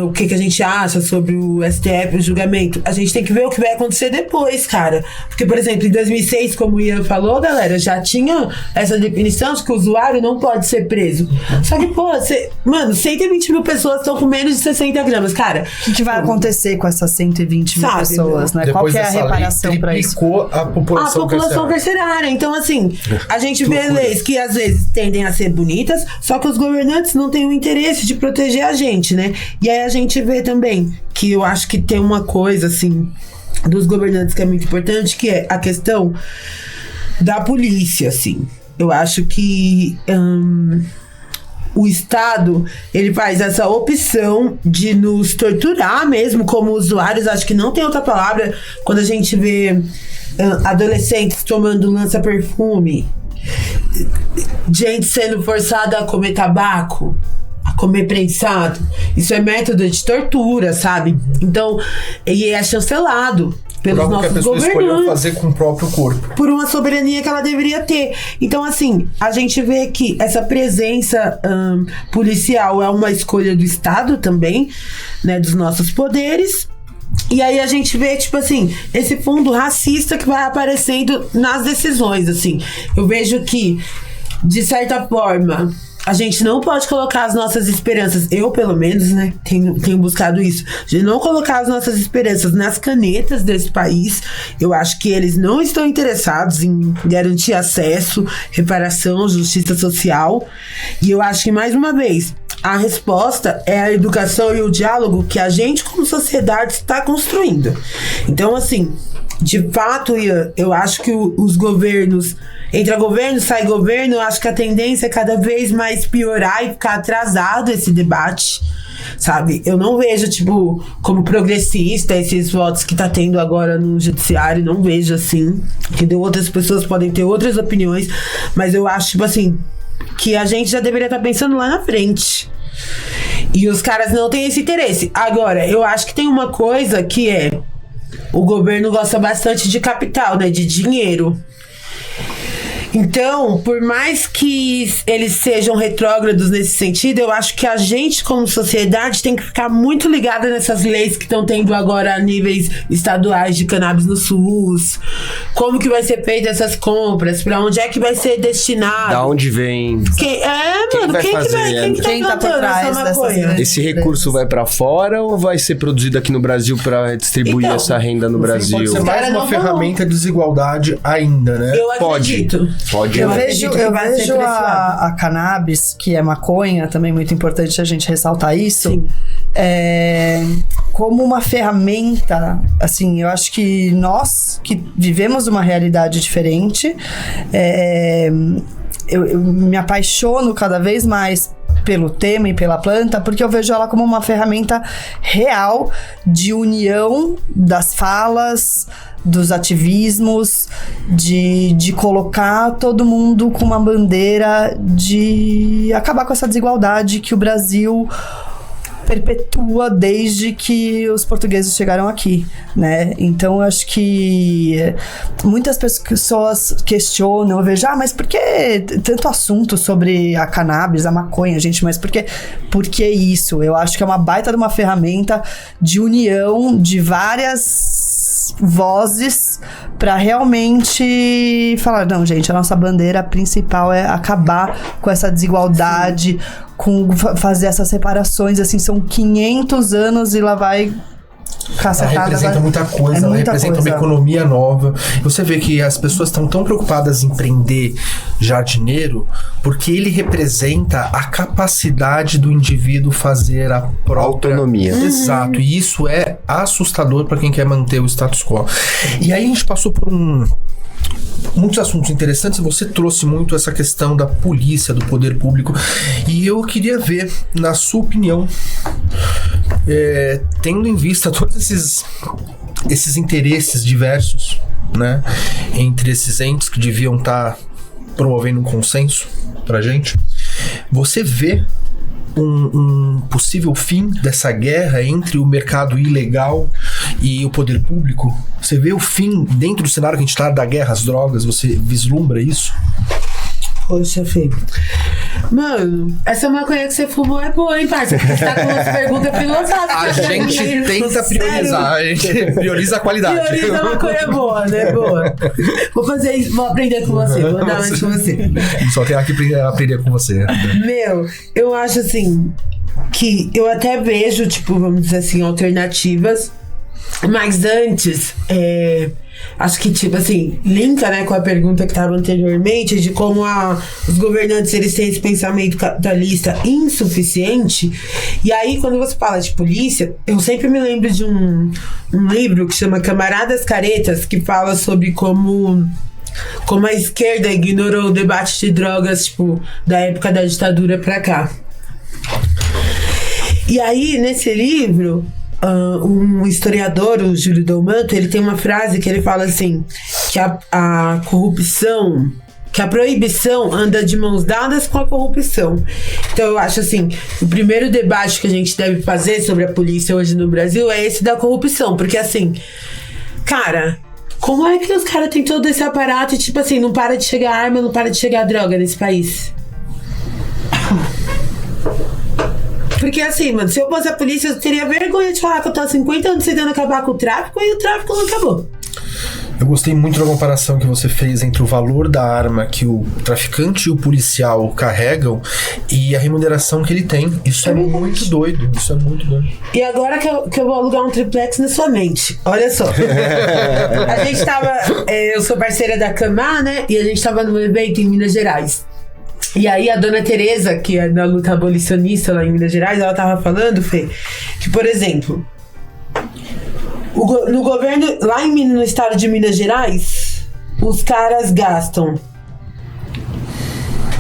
o que a gente acha sobre o STF, o julgamento. A gente tem que ver o que vai acontecer depois, cara. Porque, por exemplo, em 2006, como o Ian falou, galera, já tinha essa definição de que o usuário não pode ser preso. Só que, pô, 120 mil pessoas estão com menos de 60 gramas, cara. O que vai acontecer com essas 120 mil pessoas, né? Qual que é a reparação pra isso? A população carcerária. Então, assim, a gente vê leis que às vezes tendem a ser bonitas, só que os governantes não têm o interesse de proteger a gente, né? E aí a gente vê também que eu acho que tem uma coisa, assim, dos governantes que é muito importante, que é a questão da polícia, assim. Eu acho que o Estado, ele faz essa opção de nos torturar mesmo como usuários. Acho que não tem outra palavra quando a gente vê adolescentes tomando lança-perfume, gente sendo forçada a comer tabaco, a comer prensado. Isso é método de tortura, sabe? Então, e é chancelado pelos nossos governantes. Que a pessoa escolheu fazer com o próprio corpo. Por uma soberania que ela deveria ter. Então, assim, a gente vê que essa presença policial é uma escolha do Estado também, né? Dos nossos poderes. E aí a gente vê, tipo assim, esse fundo racista que vai aparecendo nas decisões, assim. Eu vejo que, de certa forma, a gente não pode colocar as nossas esperanças, eu pelo menos, né, tenho buscado isso, de não colocar as nossas esperanças nas canetas desse país. Eu acho que eles não estão interessados em garantir acesso, reparação, justiça social. E eu acho que, mais uma vez, a resposta é a educação e o diálogo que a gente, como sociedade, está construindo. Então, assim, de fato, Ian, eu acho que os governos... Entra governo, sai governo, eu acho que a tendência é cada vez mais piorar e ficar atrasado esse debate, sabe? Eu não vejo, tipo, como progressista esses votos que tá tendo agora no judiciário, não vejo assim, entendeu? Outras pessoas podem ter outras opiniões, mas eu acho, tipo assim, que a gente já deveria estar pensando lá na frente. E os caras não têm esse interesse. Agora, eu acho que tem uma coisa que é... O governo gosta bastante de capital, né? De dinheiro. Então, por mais que eles sejam retrógrados nesse sentido, eu acho que a gente, como sociedade, tem que ficar muito ligada nessas leis que estão tendo agora a níveis estaduais de cannabis no SUS. Como que vai ser feita essas compras? Pra onde é que vai ser destinado? Da onde vem? Quem tá por trás dessas... Esse recurso vai pra fora ou vai ser produzido aqui no Brasil pra distribuir Então, essa renda no Brasil? Pode ser mais uma ferramenta de desigualdade ainda, né? Eu acredito. Pode. Eu vejo a cannabis, que é maconha, também muito importante a gente ressaltar isso, como uma ferramenta, assim, eu acho que nós que vivemos uma realidade diferente, eu me apaixono cada vez mais pelo tema e pela planta, porque eu vejo ela como uma ferramenta real de união das falas, dos ativismos, de colocar todo mundo com uma bandeira de acabar com essa desigualdade que o Brasil perpetua desde que os portugueses chegaram aqui, né? Então, eu acho que muitas pessoas questionam, eu vejo, mas por que tanto assunto sobre a cannabis, a maconha, gente? Mas por que isso? Eu acho que é uma baita de uma ferramenta de união de várias vozes para realmente falar, não, gente, a nossa bandeira principal é acabar com essa desigualdade, com fazer essas separações, assim, são 500 anos e lá vai cacetada. Ela representa muita coisa, ela representa uma economia nova. Você vê que as pessoas estão tão preocupadas em prender jardineiro porque ele representa a capacidade do indivíduo fazer a própria autonomia. Exato, e isso é assustador para quem quer manter o status quo. E aí a gente passou por muitos assuntos interessantes. Você trouxe muito essa questão da polícia, do poder público, e eu queria ver, na sua opinião, tendo em vista todos esses interesses diversos, né, entre esses entes que deviam estar promovendo um consenso pra gente, você vê um possível fim dessa guerra entre o mercado ilegal e o poder público? Você vê o fim dentro do cenário que a gente está da guerra às drogas? Você vislumbra isso? Poxa, Fê. Mano, essa maconha que você fumou é boa, hein, parça? Você tá com umas perguntas filosóficas. A gente tenta priorizar, a gente prioriza a qualidade. Prioriza a maconha boa, né? Boa. Vou fazer isso, vou aprender com você, vou dar mais com você. Só tenho que aprender com você. Meu, eu acho assim, que eu até vejo, tipo, vamos dizer assim, alternativas, mas antes, acho que, tipo assim, linka, né, com a pergunta que estava anteriormente, de como os governantes, eles têm esse pensamento capitalista insuficiente. E aí, quando você fala de polícia, eu sempre me lembro de um livro que chama Camaradas Caretas, que fala sobre como a esquerda ignorou o debate de drogas, tipo, da época da ditadura pra cá. E aí, nesse livro, um historiador, o Júlio Dalmanto, ele tem uma frase que ele fala assim, que a corrupção, que a proibição anda de mãos dadas com a corrupção. Então eu acho assim, o primeiro debate que a gente deve fazer sobre a polícia hoje no Brasil é esse da corrupção, porque assim, cara, como é que os caras têm todo esse aparato e tipo assim, não para de chegar arma, não para de chegar droga nesse país? Porque assim, mano, se eu fosse a polícia, eu teria vergonha de falar que eu tô há 50 anos tentando acabar com o tráfico e o tráfico não acabou. Eu gostei muito da comparação que você fez entre o valor da arma que o traficante e o policial carregam e a remuneração que ele tem. Isso é muito doido. Isso é muito doido. E agora que eu vou alugar um triplex na sua mente. Olha só. A gente tava... eu sou parceira da Camar, né? E a gente tava num evento em Minas Gerais. E aí a dona Tereza, que é da luta abolicionista lá em Minas Gerais, ela tava falando, Fê, que, por exemplo, no governo, lá no estado de Minas Gerais, os caras gastam,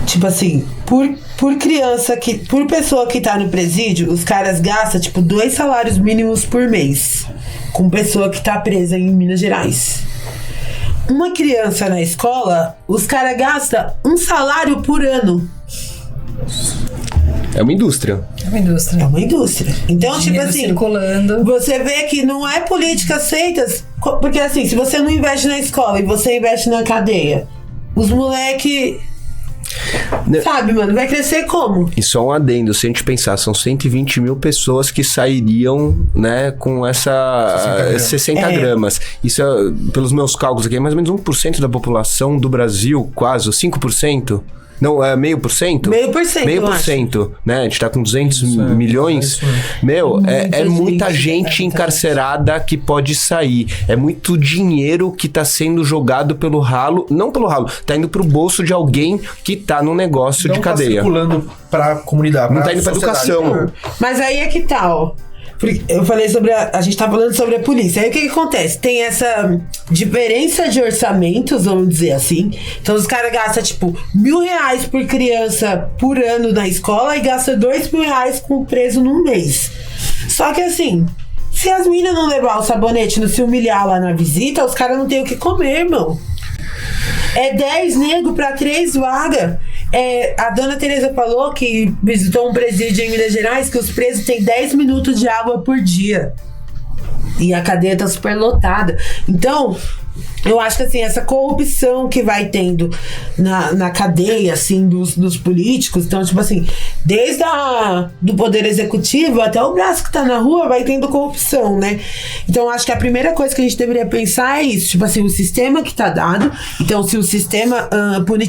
tipo assim, por criança, por pessoa que tá no presídio, os caras gastam, tipo, 2 salários mínimos por mês, com pessoa que tá presa em Minas Gerais. Uma criança na escola, os caras gastam 1 salário por ano. É uma indústria. É uma indústria. É uma indústria. Então, Dinheiro tipo assim, circulando. você vê que não é políticas feitas... Porque assim, se você não investe na escola e você investe na cadeia, os moleque... Sabe, mano, vai crescer como? E só um adendo, se a gente pensar, são 120 mil pessoas que sairiam, né, com essa 60 gramas. Isso, pelos meus cálculos aqui, é mais ou menos 1% da população do Brasil, quase, 5%. Não, é 0,5%? 0,5%, né? A gente tá com 200 milhões. É muita gente encarcerada que pode sair. É muito dinheiro que tá sendo jogado pelo ralo. Não pelo ralo, tá indo pro bolso de alguém que tá num negócio de cadeia. Não tá circulando pra comunidade. Não tá indo pra educação. Mas aí é que tal? Eu falei sobre a gente tá falando sobre a polícia. Aí o que acontece? Tem essa diferença de orçamentos, vamos dizer assim. Então os caras gastam tipo R$1.000 por criança por ano na escola e gastam R$2.000 com preso num mês. Só que assim, se as meninas não levar o sabonete, não se humilhar lá na visita, os caras não tem o que comer, irmão. É 10 negros pra 3 vagas. A dona Tereza falou que visitou um presídio em Minas Gerais que os presos têm 10 minutos de água por dia. E a cadeia tá super lotada. Então, eu acho que assim, essa corrupção que vai tendo na cadeia, assim, dos políticos, então, tipo assim, desde do poder executivo até o braço que tá na rua vai tendo corrupção, né? Então, eu acho que a primeira coisa que a gente deveria pensar é isso, tipo assim, o sistema que tá dado. Então, se o sistema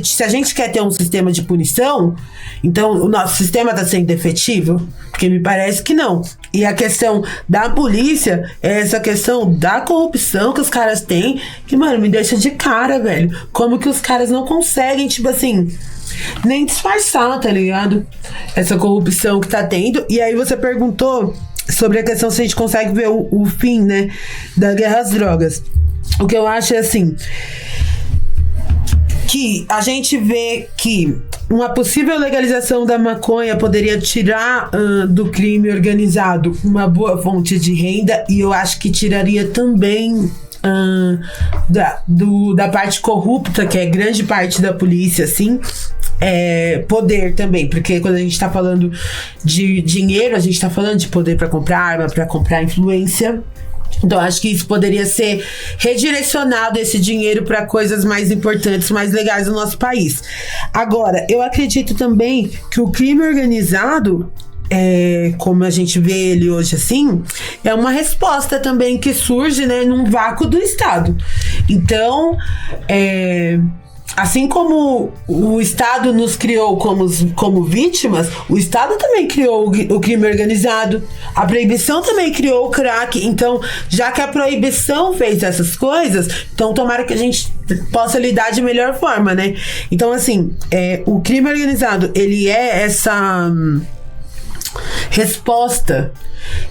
se a gente quer ter um sistema de punição, então o nosso sistema tá sendo efetivo? Porque me parece que não. E a questão da polícia é essa questão da corrupção que os caras têm, que, mano, me deixa de cara, velho. Como que os caras não conseguem, tipo assim, nem disfarçar, tá ligado? Essa corrupção que tá tendo. E aí você perguntou sobre a questão se a gente consegue ver o fim, né, da guerra às drogas. O que eu acho é assim, que a gente vê que uma possível legalização da maconha poderia tirar do crime organizado uma boa fonte de renda, e eu acho que tiraria também da parte corrupta, que é grande parte da polícia, assim, poder também, porque quando a gente tá falando de dinheiro, a gente tá falando de poder para comprar arma, para comprar influência. Então, acho que isso poderia ser redirecionado, esse dinheiro, para coisas mais importantes, mais legais do nosso país. Agora, eu acredito também que o crime organizado, como a gente vê ele hoje assim, é uma resposta também que surge, né, num vácuo do Estado. Então, assim como o Estado nos criou como vítimas, o Estado também criou o crime organizado. A proibição também criou o crack. Então, já que a proibição fez essas coisas, então tomara que a gente possa lidar de melhor forma, né? Então, assim, o crime organizado, ele é essa resposta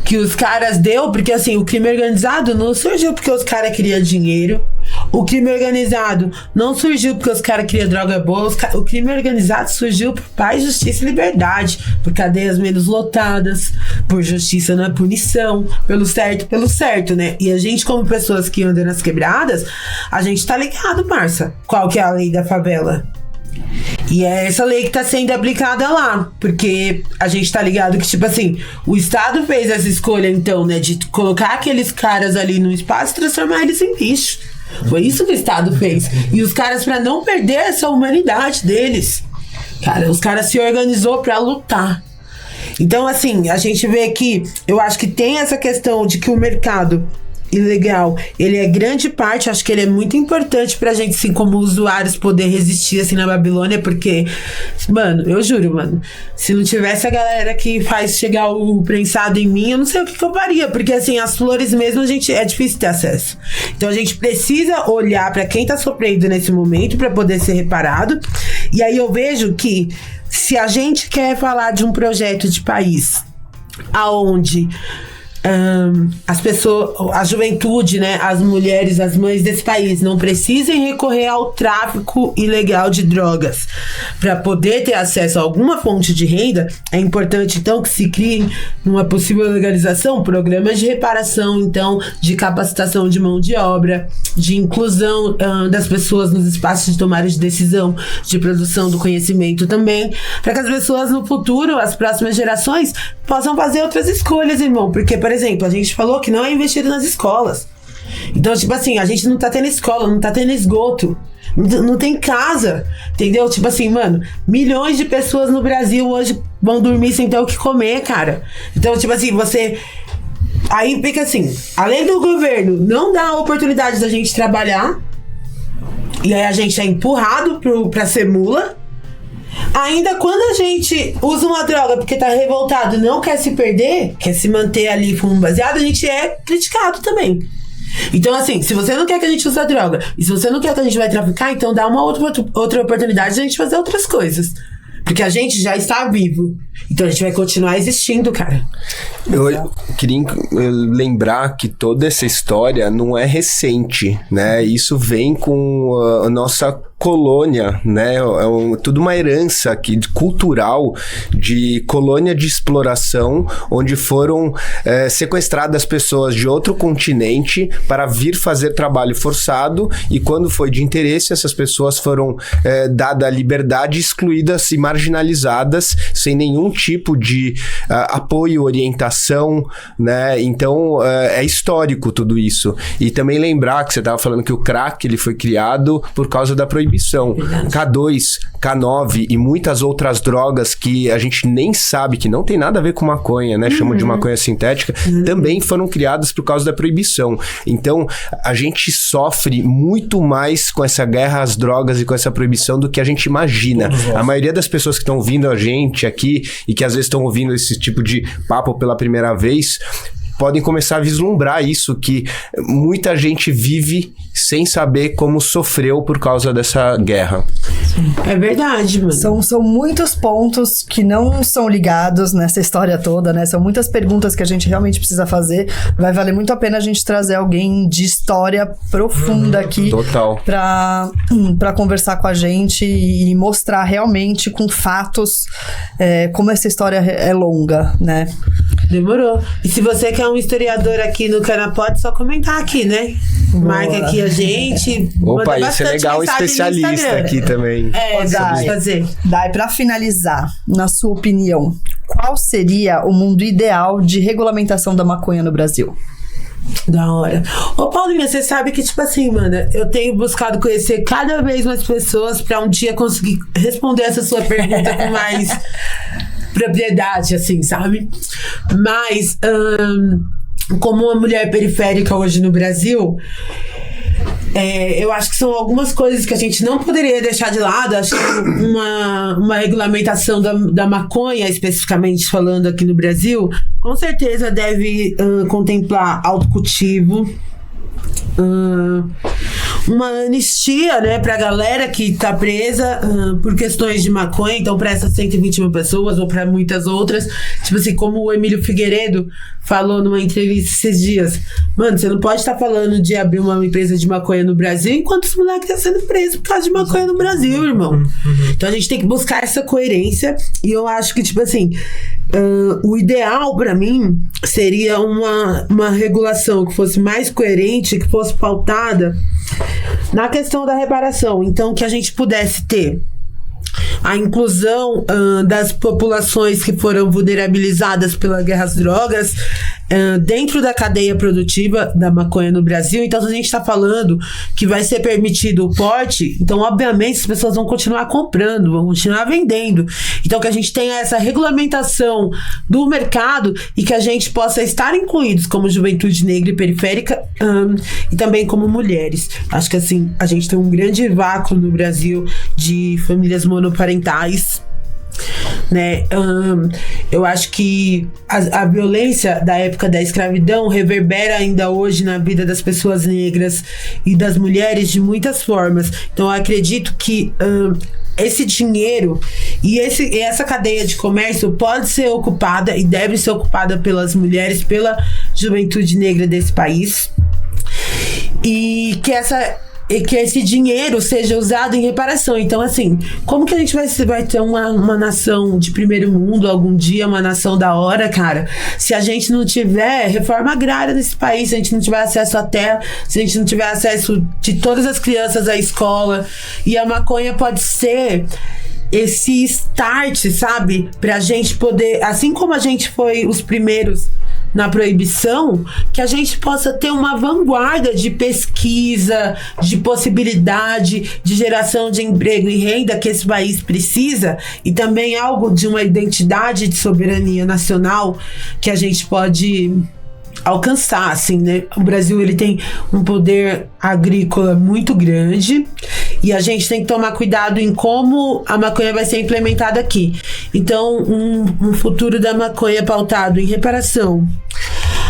que os caras deu, porque assim, o crime organizado não surgiu porque os caras queriam dinheiro. O crime organizado não surgiu porque os caras queriam droga boa. O crime organizado surgiu por paz, justiça e liberdade, por cadeias menos lotadas, por justiça na punição, pelo certo, né? E a gente, como pessoas que andam nas quebradas, a gente tá ligado, parça, qual que é a lei da favela. E é essa lei que tá sendo aplicada lá, porque a gente tá ligado que, tipo assim, o Estado fez essa escolha, então, né, de colocar aqueles caras ali no espaço e transformar eles em bicho. Foi isso que o Estado fez. E os caras, pra não perder essa humanidade deles, cara, os caras se organizou pra lutar. Então, assim, a gente vê que eu acho que tem essa questão de que o mercado ilegal, ele é grande parte, acho que ele é muito importante pra gente, assim, como usuários, poder resistir, assim, na Babilônia, porque, mano, eu juro, mano, se não tivesse a galera que faz chegar o prensado em mim, eu não sei o que eu faria, porque, assim, as flores mesmo, é difícil ter acesso. Então, a gente precisa olhar pra quem tá sofrendo nesse momento pra poder ser reparado, E aí eu vejo que se a gente quer falar de um projeto de país aonde as pessoas, a juventude, né, as mulheres, as mães desse país não precisem recorrer ao tráfico ilegal de drogas para poder ter acesso a alguma fonte de renda, é importante então que se criem, numa possível legalização, programas de reparação, então, de capacitação de mão de obra, de inclusão das pessoas nos espaços de tomada de decisão, de produção do conhecimento também, para que as pessoas no futuro, as próximas gerações, possam fazer outras escolhas, irmão, porque, por exemplo, a gente falou que não é investido nas escolas. Então, tipo assim, a gente não tá tendo escola, não tá tendo esgoto, não tem casa, entendeu? Tipo assim, mano, milhões de pessoas no Brasil hoje vão dormir sem ter o que comer, cara. Então, tipo assim, você... Aí fica assim, além do governo não dar a oportunidade da gente trabalhar, e aí a gente é empurrado pra ser mula. Ainda quando a gente usa uma droga porque tá revoltado e não quer se perder, quer se manter ali fumo baseado, a gente é criticado também. Então, assim, se você não quer que a gente use a droga, e se você não quer que a gente vai traficar, então dá uma outra oportunidade de a gente fazer outras coisas. Porque a gente já está vivo. Então a gente vai continuar existindo, cara. Eu queria lembrar que toda essa história não é recente, né? Isso vem com a nossa colônia, né? Tudo uma herança aqui, cultural, de colônia de exploração, onde foram sequestradas pessoas de outro continente para vir fazer trabalho forçado, e quando foi de interesse, essas pessoas foram dadas a liberdade, excluídas e marginalizadas, sem nenhum tipo de apoio, orientação, né? Então, é histórico tudo isso. E também lembrar que você estava falando que o crack ele foi criado por causa da proibição. K2, K9 e muitas outras drogas que a gente nem sabe, que não tem nada a ver com maconha, né? Chamam de maconha sintética, também foram criadas por causa da proibição. Então, a gente sofre muito mais com essa guerra às drogas e com essa proibição do que a gente imagina. A maioria das pessoas que estão ouvindo a gente aqui e que às vezes estão ouvindo esse tipo de papo pela primeira vez, podem começar a vislumbrar isso, que muita gente vive sem saber como sofreu por causa dessa guerra. É verdade, mano. São muitos pontos que não são ligados nessa história toda, né? São muitas perguntas que a gente realmente precisa fazer. Vai valer muito a pena a gente trazer alguém de história profunda aqui. Total. Pra conversar com a gente e mostrar realmente com fatos como essa história é longa, né? Demorou. E se você quer um historiador aqui no Canapod, só comentar aqui, né? Boa. Marca aqui a gente. Opa, ia ser legal um especialista aqui também. Dai, fazer. Dai, pra finalizar, na sua opinião, qual seria o mundo ideal de regulamentação da maconha no Brasil? Da hora. Ô, Paulinha, você sabe que, tipo assim, mano, eu tenho buscado conhecer cada vez mais pessoas pra um dia conseguir responder essa sua pergunta com mais propriedade, assim, sabe? Mas, como uma mulher periférica hoje no Brasil, eu acho que são algumas coisas que a gente não poderia deixar de lado. Acho que uma regulamentação da maconha, especificamente falando aqui no Brasil, com certeza deve contemplar autocultivo, uma anistia, né, pra galera que tá presa por questões de maconha, então pra essas 120 mil pessoas ou pra muitas outras, tipo assim, como o Emílio Figueiredo falou numa entrevista esses dias, mano, você não pode estar falando de abrir uma empresa de maconha no Brasil enquanto esse moleque tá sendo preso por causa de maconha no Brasil, irmão. Então a gente tem que buscar essa coerência, e eu acho que, tipo assim, o ideal pra mim seria uma regulação que fosse mais coerente, que fosse pautada na questão da reparação. Então, que a gente pudesse ter a inclusão das populações que foram vulnerabilizadas pela guerra às drogas dentro da cadeia produtiva da maconha no Brasil. Então, se a gente está falando que vai ser permitido o porte, então, obviamente, as pessoas vão continuar comprando, vão continuar vendendo. Então, que a gente tenha essa regulamentação do mercado e que a gente possa estar incluídos como juventude negra e periférica e também como mulheres. Acho que, assim, a gente tem um grande vácuo no Brasil de famílias monoparentais, né? Eu acho que a violência da época da escravidão reverbera ainda hoje na vida das pessoas negras e das mulheres de muitas formas. Então eu acredito que esse dinheiro e essa cadeia de comércio pode ser ocupada e deve ser ocupada pelas mulheres, pela juventude negra desse país. E que esse dinheiro seja usado em reparação. Então, assim, como que a gente vai ter uma nação de primeiro mundo algum dia, uma nação da hora, cara, se a gente não tiver reforma agrária nesse país, se a gente não tiver acesso à terra, se a gente não tiver acesso de todas as crianças à escola? E a maconha pode ser esse start, sabe? Pra gente poder, assim como a gente foi os primeiros na proibição, que a gente possa ter uma vanguarda de pesquisa, de possibilidade de geração de emprego e renda que esse país precisa, e também algo de uma identidade de soberania nacional que a gente pode alcançar, assim, né? O Brasil, ele tem um poder agrícola muito grande e a gente tem que tomar cuidado em como a maconha vai ser implementada aqui. Então, um futuro da maconha pautado em reparação,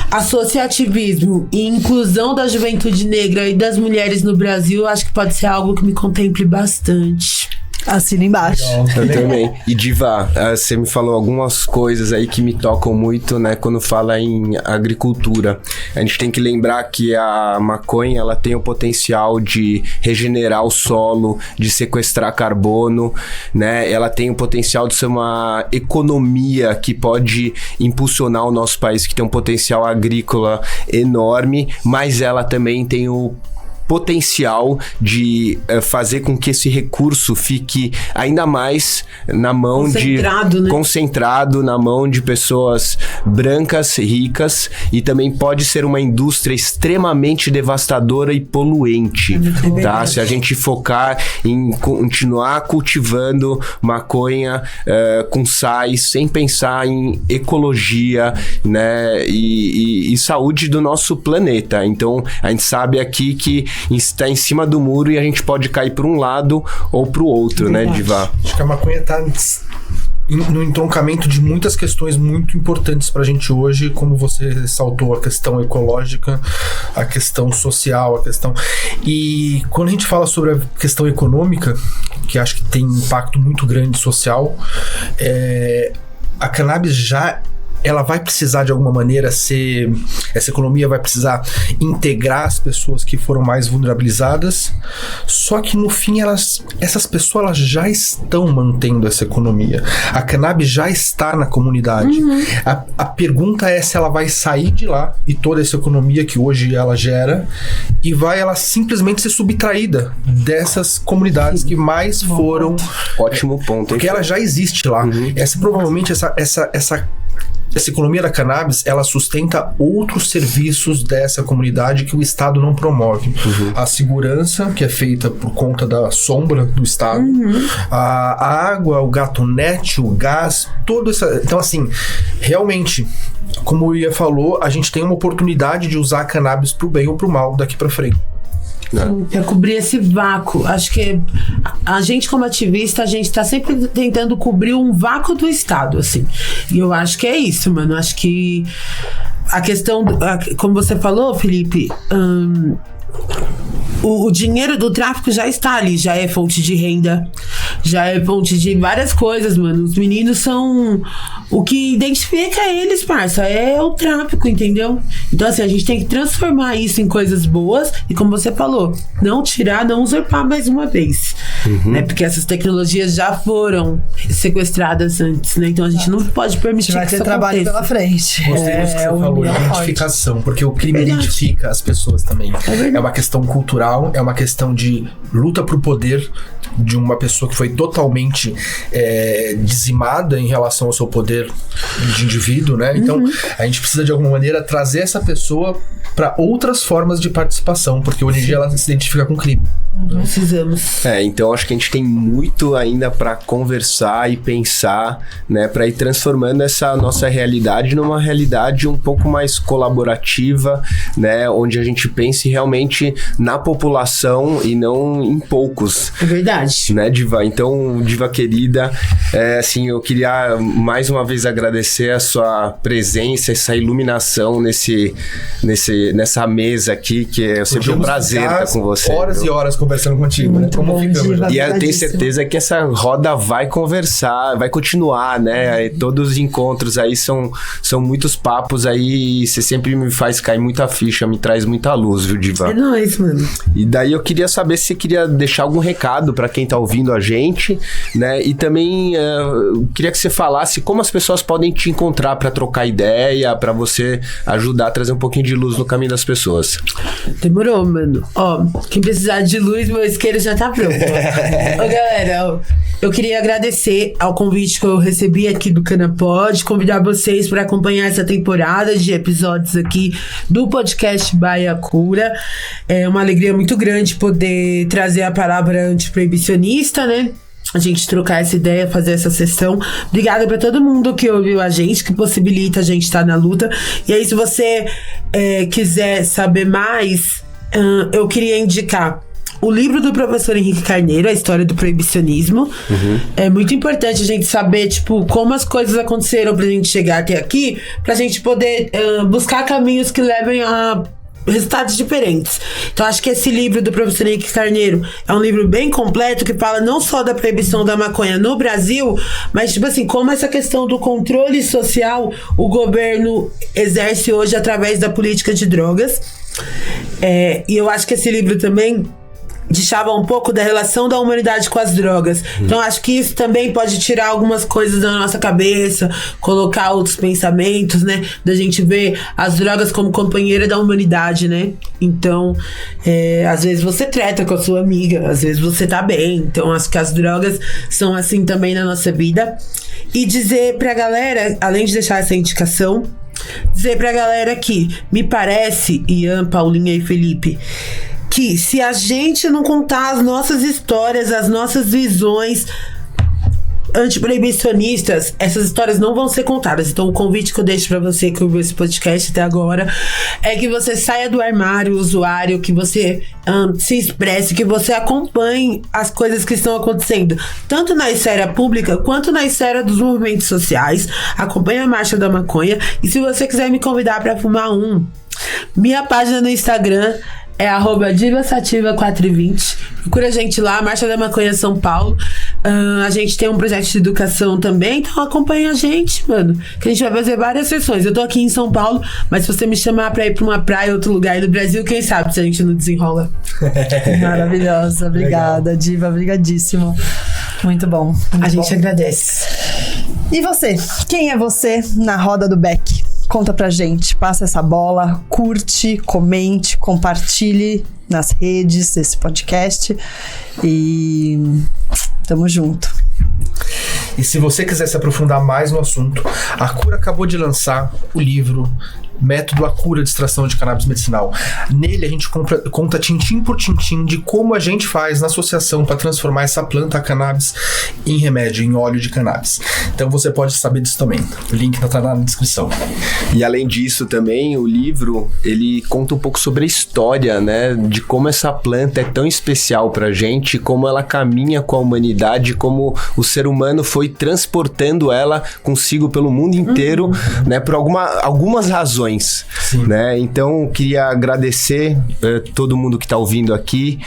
associativismo e inclusão da juventude negra e das mulheres no Brasil, acho que pode ser algo que me contemple bastante. Assina embaixo. Eu também. E Diva, você me falou algumas coisas aí que me tocam muito, né, quando fala em agricultura. A gente tem que lembrar que a maconha, ela tem o potencial de regenerar o solo, de sequestrar carbono, né? Ela tem o potencial de ser uma economia que pode impulsionar o nosso país, que tem um potencial agrícola enorme, mas ela também tem o potencial de fazer com que esse recurso fique ainda mais na mão concentrado na mão de pessoas brancas, ricas, e também pode ser uma indústria extremamente devastadora e poluente, tá? Se a gente focar em continuar cultivando maconha com sais, sem pensar em ecologia, né, e saúde do nosso planeta. Então, a gente sabe aqui que está em cima do muro e a gente pode cair para um lado ou para o outro, né, Diva? Acho que a maconha está no entroncamento de muitas questões muito importantes pra gente hoje, como você ressaltou, a questão ecológica, a questão social, a questão... E quando a gente fala sobre a questão econômica, que acho que tem um impacto muito grande social, a cannabis ela vai precisar de alguma maneira essa economia vai precisar integrar as pessoas que foram mais vulnerabilizadas, só que no fim essas pessoas elas já estão mantendo essa economia. A cannabis já está na comunidade. A pergunta é se ela vai sair de lá e toda essa economia que hoje ela gera, e vai ela simplesmente ser subtraída dessas comunidades que mais foram... Ótimo ponto. Porque ela já existe lá. Provavelmente essa economia da cannabis, ela sustenta outros serviços dessa comunidade que o Estado não promove. A segurança, que é feita por conta da sombra do Estado, a água, o gatonete, o gás, toda essa... Então, assim, realmente, como o Ia falou, a gente tem uma oportunidade de usar a cannabis pro bem ou pro mal daqui pra frente. Pra cobrir esse vácuo. Acho que a gente, como ativista, a gente tá sempre tentando cobrir um vácuo do Estado, assim. E eu acho que é isso, mano. Acho que a questão, como você falou, Felipe, o dinheiro do tráfico já está ali, já é fonte de renda, já é fonte de várias coisas, mano. Os meninos são... O que identifica eles, parça, é o tráfico, entendeu? Então, assim, a gente tem que transformar isso em coisas boas e, como você falou, não tirar, não usurpar mais uma vez, né? Porque essas tecnologias já foram sequestradas antes, né? Então, a gente não pode permitir vai que ter isso trabalho aconteça. pela frente. Gostei disso que você falou, identificação, porque o crime identifica as pessoas também. É uma questão cultural, é uma questão de luta pro poder de uma pessoa que foi totalmente dizimada em relação ao seu poder de indivíduo, né? Então, a gente precisa de alguma maneira trazer essa pessoa para outras formas de participação, porque hoje em dia ela se identifica com crime. Precisamos. Então acho que a gente tem muito ainda para conversar e pensar, né, para ir transformando essa nossa realidade numa realidade um pouco mais colaborativa, né, onde a gente pense realmente na população e não em poucos. É verdade. Né, Diva? Então, Diva querida, assim, eu queria mais uma vez agradecer a sua presença, essa iluminação nessa mesa aqui, que é sempre um prazer estar com você. Horas e horas conversando contigo, muito né? Como bom, ficamos, E eu tenho certeza que essa roda vai conversar, vai continuar, né? Todos os encontros aí são muitos papos aí, e você sempre me faz cair muita ficha, me traz muita luz, viu, Diva? É nóis, mano. E daí eu queria saber se você queria deixar algum recado pra quem tá ouvindo a gente, né? E também queria que você falasse como as pessoas podem te encontrar pra trocar ideia, pra você ajudar a trazer um pouquinho de luz no caminho das pessoas. Demorou, mano. Ó, quem precisar de luz, meu isqueiro já tá pronto. Ô, galera, eu queria agradecer ao convite que eu recebi aqui do Canapod, convidar vocês para acompanhar essa temporada de episódios aqui do podcast Baiacura. É uma alegria muito grande poder trazer a palavra antiproibicionista, né? A gente trocar essa ideia, fazer essa sessão. Obrigada pra todo mundo que ouviu a gente, que possibilita a gente estar na luta. E aí, se você quiser saber mais, eu queria indicar o livro do professor Henrique Carneiro, A História do Proibicionismo. É muito importante a gente saber, tipo, como as coisas aconteceram pra gente chegar até aqui, pra gente poder buscar caminhos que levem a resultados diferentes. Então acho que esse livro do professor Henrique Carneiro é um livro bem completo, que fala não só da proibição da maconha no Brasil, mas tipo assim, como essa questão do controle social o governo exerce hoje através da política de drogas. E eu acho que esse livro também deixava um pouco da relação da humanidade com as drogas. Então acho que isso também pode tirar algumas coisas da nossa cabeça, colocar outros pensamentos, né? Da gente ver as drogas como companheira da humanidade, né? Então, às vezes você treta com a sua amiga, às vezes você tá bem. Então acho que as drogas são assim também na nossa vida. E dizer pra galera, além de deixar essa indicação, dizer pra galera que me parece, Ian, Paulinha e Felipe, que se a gente não contar as nossas histórias, as nossas visões antiproibicionistas, essas histórias não vão ser contadas. Então o convite que eu deixo pra você que ouviu esse podcast até agora é que você saia do armário usuário, que você se expresse, que você acompanhe as coisas que estão acontecendo, tanto na esfera pública quanto na esfera dos movimentos sociais. Acompanhe a Marcha da Maconha. E se você quiser me convidar pra fumar minha página no Instagram é @divasativa420. Procura a gente lá, Marcha da Maconha São Paulo. A gente tem um projeto de educação também, então acompanha a gente, mano. Que a gente vai fazer várias sessões. Eu tô aqui em São Paulo, mas se você me chamar pra ir pra uma praia, outro lugar do Brasil, quem sabe se a gente não desenrola. Maravilhosa, obrigada, Diva, obrigadíssimo. Muito bom. A gente agradece. E você? Quem é você na roda do Beck? Conta pra gente, passa essa bola, curte, comente, compartilhe nas redes esse podcast e tamo junto. E se você quiser se aprofundar mais no assunto, a Cura acabou de lançar o livro Método A Cura de Extração de Cannabis Medicinal. Nele a gente conta tintim por tintim de como a gente faz na associação para transformar essa planta cannabis em remédio, em óleo de cannabis. Então você pode saber disso também. O link tá na descrição. E além disso também, o livro, ele conta um pouco sobre a história, né? De como essa planta é tão especial pra gente, como ela caminha com a humanidade, como o ser humano foi transportando ela consigo pelo mundo inteiro, né? Por algumas razões. Né? Então, queria agradecer todo mundo que está ouvindo aqui,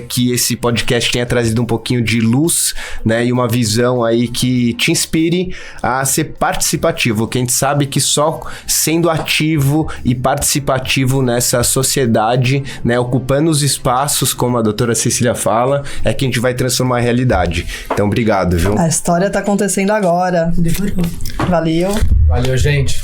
que esse podcast tenha trazido um pouquinho de luz, né? E uma visão aí que te inspire a ser participativo, que a gente sabe que só sendo ativo e participativo nessa sociedade, né? Ocupando os espaços, como a doutora Cecília fala, é que a gente vai transformar a realidade. Então, obrigado, viu? A história tá acontecendo agora. Demorou. Valeu. Valeu, gente.